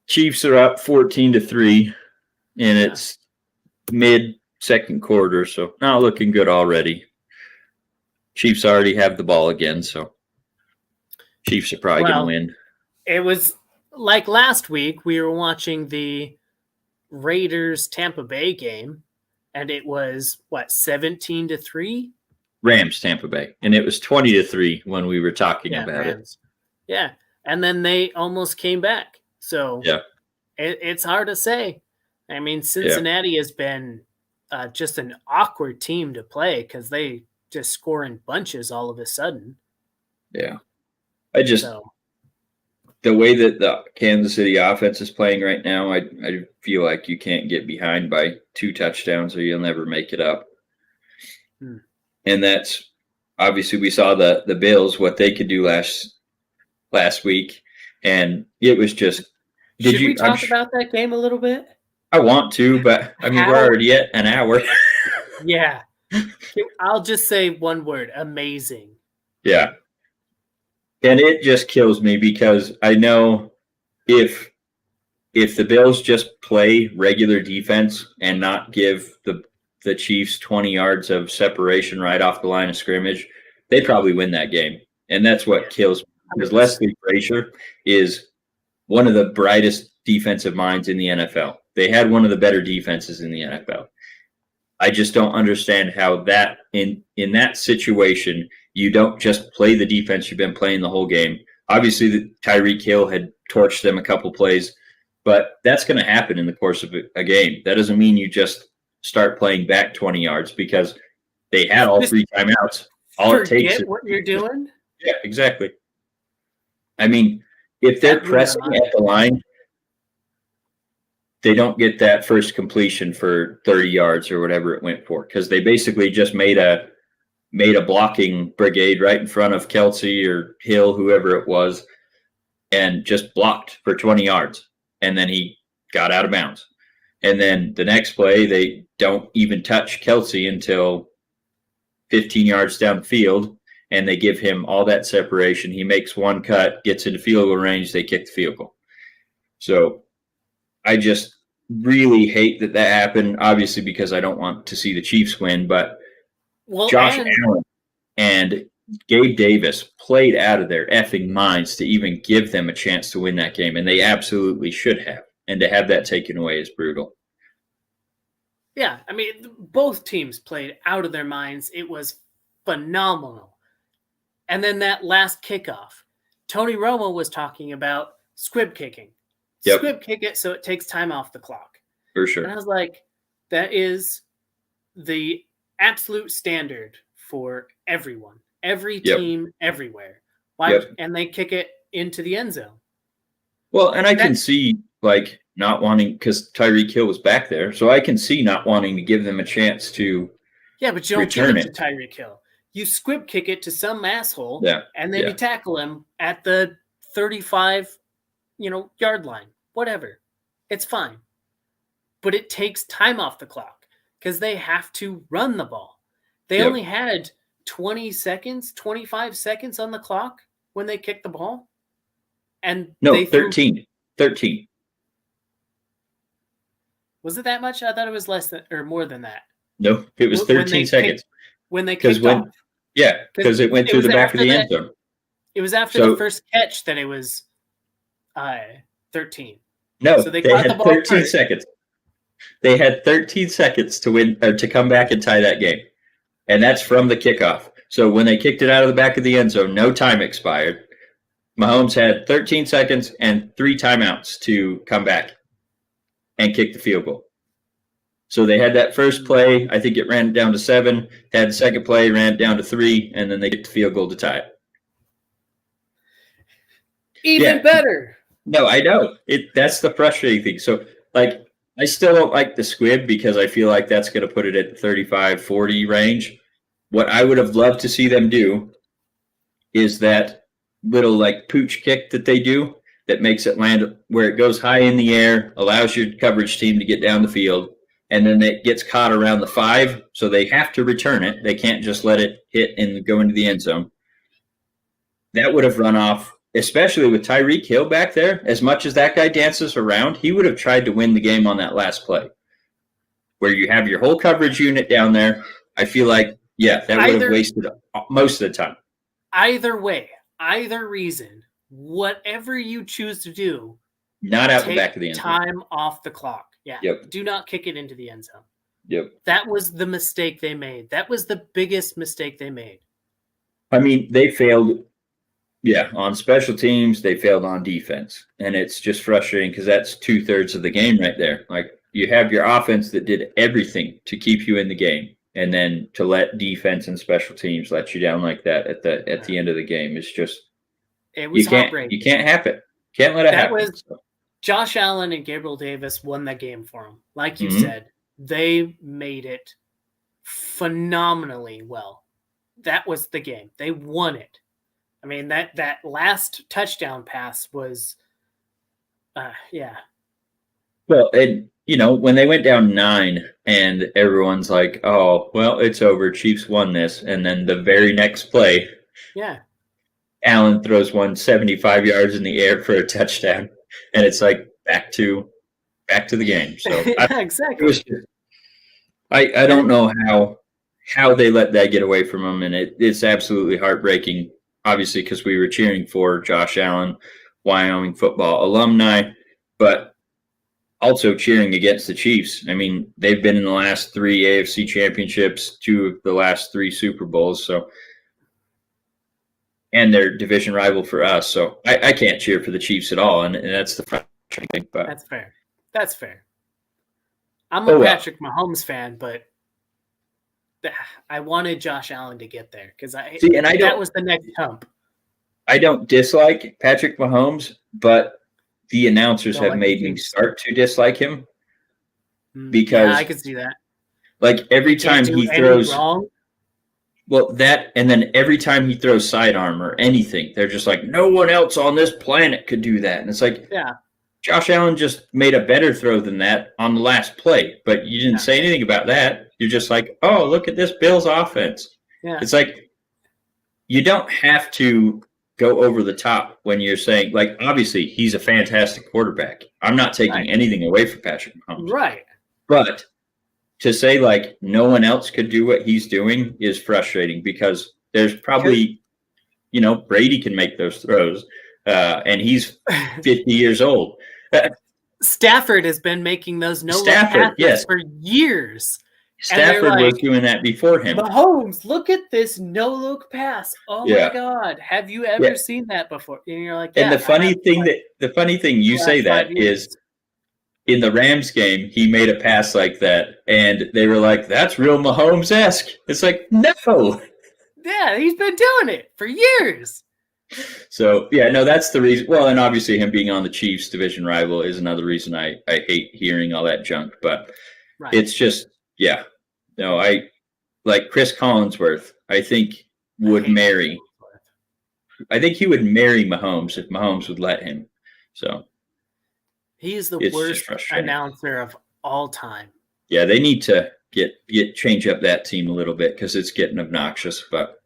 Chiefs are up 14-3, and it's mid-second quarter, so not looking good already. Chiefs already have the ball again, so Chiefs are probably going to win. It was like last week, we were watching the Raiders-Tampa Bay game, and it was, 17-3? Rams, Tampa Bay. And it was 20-3 when we were talking about Rams. It. Yeah. And then they almost came back. So it's hard to say. I mean, Cincinnati has been just an awkward team to play because they just score in bunches all of a sudden. Yeah. The way that the Kansas City offense is playing right now, I feel like you can't get behind by 2 touchdowns or you'll never make it up. And that's obviously we saw the Bills, what they could do last week. And it was just. Should we talk about that game a little bit? I want to, but I mean, we're already at an hour. Yeah. I'll just say one word: amazing. Yeah. And it just kills me because I know if the Bills just play regular defense and not give the Chiefs 20 yards of separation right off the line of scrimmage, they probably win that game. And that's what kills me. Because Leslie Frazier is one of the brightest defensive minds in the NFL. They had one of the better defenses in the NFL. I just don't understand how that in that situation you don't just play the defense you've been playing the whole game. Obviously, Tyreek Hill had torched them a couple plays, but that's going to happen in the course of a game. That doesn't mean you just start playing back 20 yards because they had all 3 timeouts. All it takes is what you're doing. Yeah, exactly. I mean, if they're pressing at the line, they don't get that first completion for 30 yards or whatever it went for, because they basically just made a blocking brigade right in front of Kelsey or Hill, whoever it was, and just blocked for 20 yards. And then he got out of bounds. And then the next play, they don't even touch Kelsey until 15 yards downfield, and they give him all that separation. He makes one cut, gets into field goal range, they kick the field goal. So I just really hate that happened, obviously, because I don't want to see the Chiefs win, but Josh Allen and Gabe Davis played out of their effing minds to even give them a chance to win that game, and they absolutely should have. And to have that taken away is brutal. Yeah, I mean, both teams played out of their minds. It was phenomenal. And then that last kickoff, Tony Romo was talking about squib kicking. Yep. Squib kick it so it takes time off the clock. For sure. And I was like, that is the absolute standard for everyone. Every team, everywhere. Why? And they kick it into the end zone. Well, and I can see, like, not wanting, because Tyreek Hill was back there, so I can see not wanting to give them a chance to Yeah, but you don't give return it to it. Tyreek Hill. You squib kick it to some asshole, Yeah, and then yeah. you tackle him at the 35, yard line. Whatever. It's fine. But it takes time off the clock because they have to run the ball. They Yep. only had 20 seconds, 25 seconds on the clock when they kicked the ball. And No, they threw 13. 13. Was it that much? I thought it was less than or more than that. No, it was 13 seconds. When they kicked off. Yeah, because it went through the back of the end zone. It was after the first catch that it was 13. No, so they had the ball 13 first. seconds. They had 13 seconds to win or to come back and tie that game. And that's from the kickoff. So when they kicked it out of the back of the end zone, no time expired. Mahomes had 13 seconds and 3 timeouts to come back and kick the field goal. So they had that first play. I think it ran down to 7. Had the second play, ran it down to 3, and then they get the field goal to tie it. Even better. No, I know. That's the frustrating thing. So, I still don't like the squib because I feel like that's going to put it at the 35-40 range. What I would have loved to see them do is that little pooch kick that they do that makes it land where it goes high in the air, allows your coverage team to get down the field, and then it gets caught around the 5, so they have to return it. They can't just let it hit and go into the end zone. That would have run off, especially with Tyreek Hill back there. As much as that guy dances around, he would have tried to win the game on that last play. Where you have your whole coverage unit down there, I feel like, that would have wasted most of the time. Either way, either reason, whatever you choose to do, not out the back of the end zone. Time off the clock. Yeah. Yep. Do not kick it into the end zone. Yep. That was the mistake they made. That was the biggest mistake they made. I mean, they failed, on special teams. They failed on defense. And it's just frustrating because that's 2/3 of the game right there. You have your offense that did everything to keep you in the game. And then to let defense and special teams let you down like that at the end of the game is just it was heartbreaking. You can't happen. Can't let it happen. Josh Allen and Gabriel Davis won that game for him. Like you said, they made it phenomenally well. That was the game. They won it. I mean, that last touchdown pass was, Well, and, when they went down 9 and everyone's like, oh, well, it's over. Chiefs won this. And then the very next play, Allen throws one 75 yards in the air for a touchdown. And it's back to the game. So exactly. I don't know how they let that get away from them, and it's absolutely heartbreaking. Obviously, because we were cheering for Josh Allen, Wyoming football alumni, but also cheering against the Chiefs. I mean, they've been in the last 3 AFC championships, 2 of the last 3 Super Bowls. So. And they're division rival for us, so I can't cheer for the Chiefs at all, and that's the frustrating thing. But That's fair. I'm a Patrick Mahomes fan, but I wanted Josh Allen to get there because that was the next hump. I don't dislike Patrick Mahomes, but the announcers have made me start to dislike him because I can see that. Every time he throws wrong. Well, that, and then every time he throws sidearm or anything, they're just like, no one else on this planet could do that. And it's Josh Allen just made a better throw than that on the last play, but you didn't say anything about that. You're just like, oh, look at this Bills offense. Yeah. It's you don't have to go over the top when you're saying, obviously, he's a fantastic quarterback. I'm not taking anything away from Patrick Mahomes. Right. But to say no one else could do what he's doing is frustrating because there's probably, Brady can make those throws, and he's 50 years old. Stafford has been making those no-look passes for years. Stafford was doing that before him. Mahomes, look at this no-look pass. Oh my God, have you ever seen that before? And you're like, and the funny thing you say that is. In the Rams game, he made a pass like that, and they were like, that's real Mahomes-esque. It's no. Yeah, he's been doing it for years. So, yeah, no, that's the reason. Well, and obviously him being on the Chiefs division rival is another reason I hate hearing all that junk. But Right. it's just, yeah. No, I like Chris Collinsworth, I think would marry. I think he would marry Mahomes if Mahomes would let him. So he is the it's just worst frustrating. announcer of all time. Yeah, they need to change up that team a little bit because it's getting obnoxious. But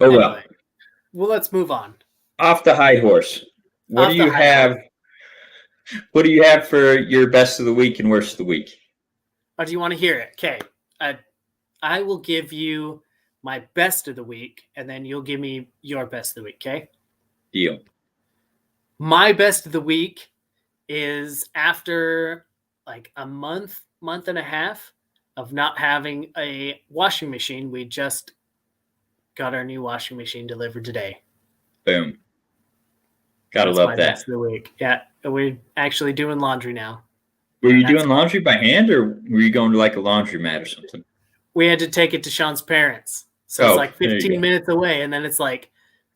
Anyway, well, let's move on. Off the high horse. What Off do the you high have? horse. What do you have for your best of the week and worst of the week? Oh, do you want to hear it? Okay. I will give you my best of the week, and then you'll give me your best of the week, okay? Deal. My best of the week is after like a month and a half of not having a washing machine. We just got our new washing machine delivered today. Boom. Gotta That's love my that. best of the week. Yeah, we're actually doing laundry now. Were you doing laundry by hand, or were you going to like a laundromat or something? We had to take it to Sean's parents. So it's like 15 minutes away, and then it's like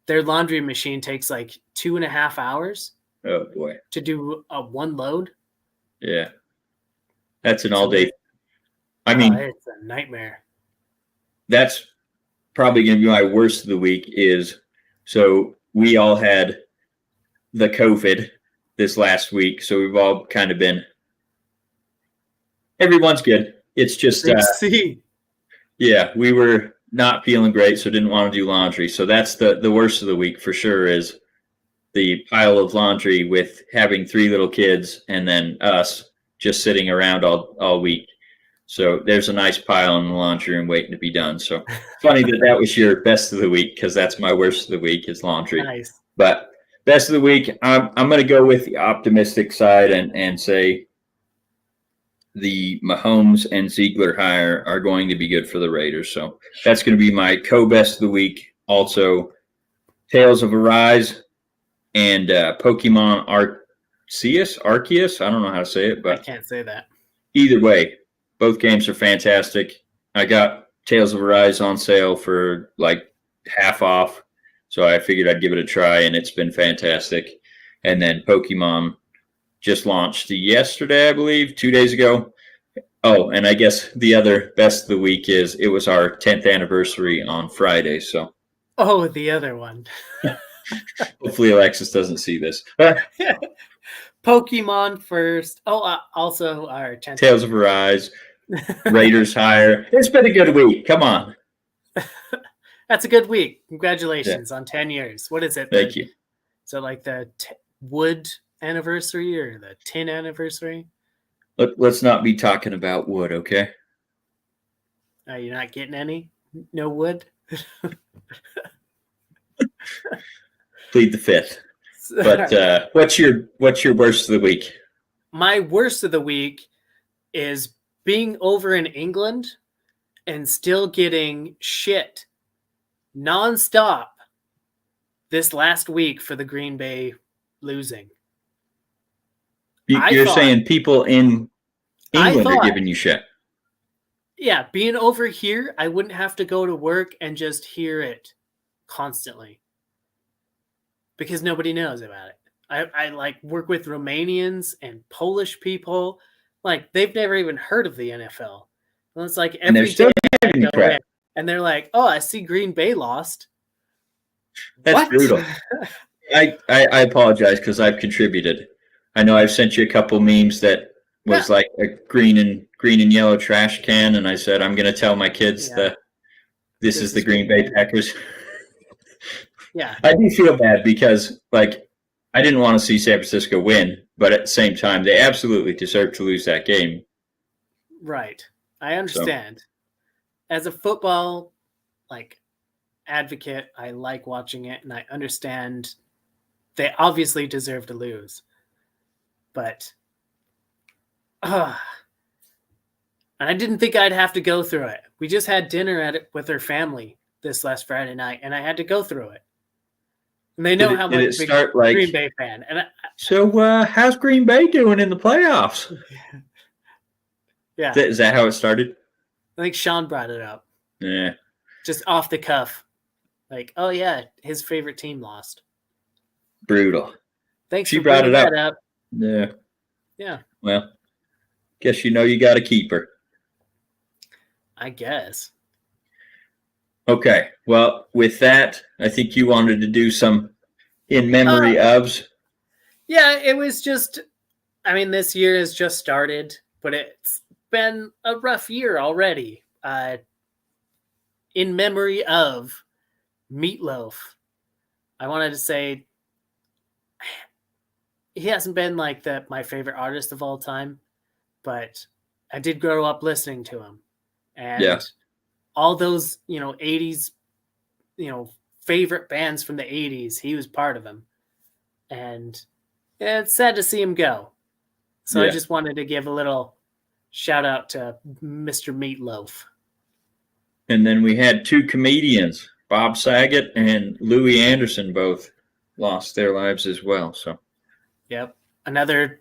their laundry machine takes like 2.5 hours. Oh, boy. To do one load. Yeah. That's an all-day. I mean, it's a nightmare. That's probably going to be my worst of the week is, so we all had the COVID this last week. So we've all kind of been, everyone's good. It's just, yeah, we were not feeling great, so didn't want to do laundry. So that's the worst of the week for sure, is the pile of laundry with having 3 little kids and then us just sitting around all week. So there's a nice pile in the laundry room waiting to be done. So funny that was your best of the week, because that's my worst of the week is laundry. Nice. But best of the week, I'm going to go with the optimistic side and say the Mahomes and Ziegler hire are going to be good for the Raiders. So that's going to be my co-best of the week. Also, Tales of Arise and Pokemon Arceus. I don't know how to say it, but I can't say that. Either way, both games are fantastic. I got Tales of Arise on sale for like half off, so I figured I'd give it a try, and it's been fantastic. And then Pokemon just launched yesterday, I believe, 2 days ago. Oh, and I guess the other best of the week is it was our 10th anniversary on Friday. So, the other one. Hopefully Alexis doesn't see this. Pokemon first. Also our 10th Tales of Arise, Raiders hire. It's been a good week. Come on. That's a good week. Congratulations on 10 years. What is it? Thank you. So like the wood anniversary or the tin anniversary? Let's not be talking about wood, okay? Are you not getting any? No wood? Plead the fifth. But what's your worst of the week? My worst of the week is being over in England and still getting shit nonstop this last week for the Green Bay losing. You're saying people in England are giving you shit? Yeah, being over here, I wouldn't have to go to work and just hear it constantly because nobody knows about it. I like work with Romanians and Polish people. Like they've never even heard of the NFL. And it's like every day they go in, and they're like, "Oh, I see Green Bay lost." That's brutal. I apologize because I've contributed. I know I've sent you a couple memes that was like a green and yellow trash can, and I said I'm going to tell my kids that this is the Green Bay Packers. Yeah, I do feel bad because like I didn't want to see San Francisco win, but at the same time, they absolutely deserve to lose that game. Right, I understand. So, as a football advocate, I like watching it, and I understand they obviously deserve to lose. But and I didn't think I'd have to go through it. We just had dinner with her family this last Friday night, and I had to go through it. And they know how much big Green Bay fan. And so how's Green Bay doing in the playoffs? Yeah. Is that how it started? I think Sean brought it up. Yeah. Just off the cuff. Like, oh yeah, his favorite team lost. Brutal. Thanks She for brought bringing it up. that up. Yeah. Yeah, Well, guess you got to keep her. I guess. Okay. Well, with that, I think you wanted to do some in memory ofs. Yeah, it was just, I mean, this year has just started, but it's been a rough year already. In memory of Meatloaf, I wanted to say he hasn't been like my favorite artist of all time, but I did grow up listening to him. And all those, 80s, favorite bands from the 80s, he was part of them. And it's sad to see him go. So I just wanted to give a little shout out to Mr. Meatloaf. And then we had two comedians, Bob Saget and Louis Anderson, both lost their lives as well. So, yep, another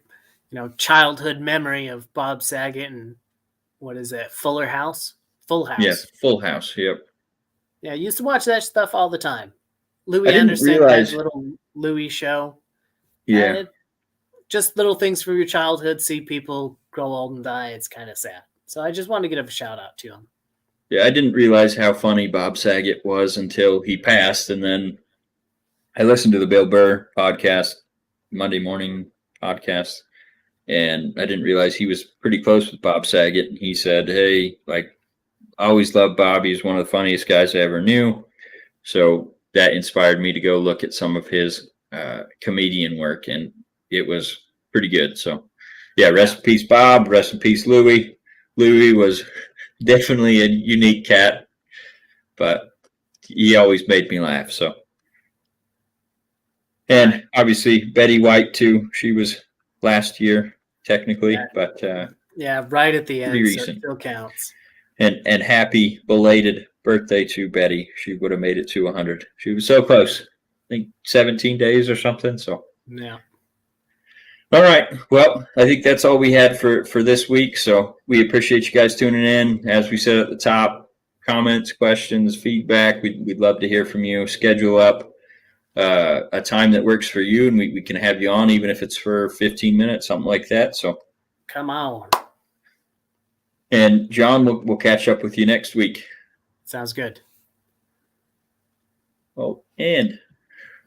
childhood memory of Bob Saget and what is it, Full House? Yes, Full House. Yep. Yeah, I used to watch that stuff all the time. Louis Anderson had a little Louis show. Yeah. Just little things from your childhood, see people grow old and die. It's kind of sad. So I just wanted to give a shout out to him. Yeah, I didn't realize how funny Bob Saget was until he passed. And then I listened to the Bill Burr podcast, Monday morning podcast, and I didn't realize he was pretty close with Bob Saget. And he said, hey, I always loved Bob. He's one of the funniest guys I ever knew. So that inspired me to go look at some of his comedian work, and it was pretty good. So, yeah, rest in peace, Bob. Rest in peace, Louis. Louis was definitely a unique cat, but he always made me laugh. So, and obviously Betty White too. She was last year technically, but right at the end, recent. So it still counts. And happy belated birthday to Betty. She would have made it to 100. She was so close. I think 17 days or something. So yeah. All right. Well, I think that's all we had for this week. So we appreciate you guys tuning in. As we said at the top, comments, questions, feedback, we'd love to hear from you. Schedule up a time that works for you, and we can have you on, even if it's for 15 minutes, something like that. So come on. And John, we'll catch up with you next week. Sounds good. Well, and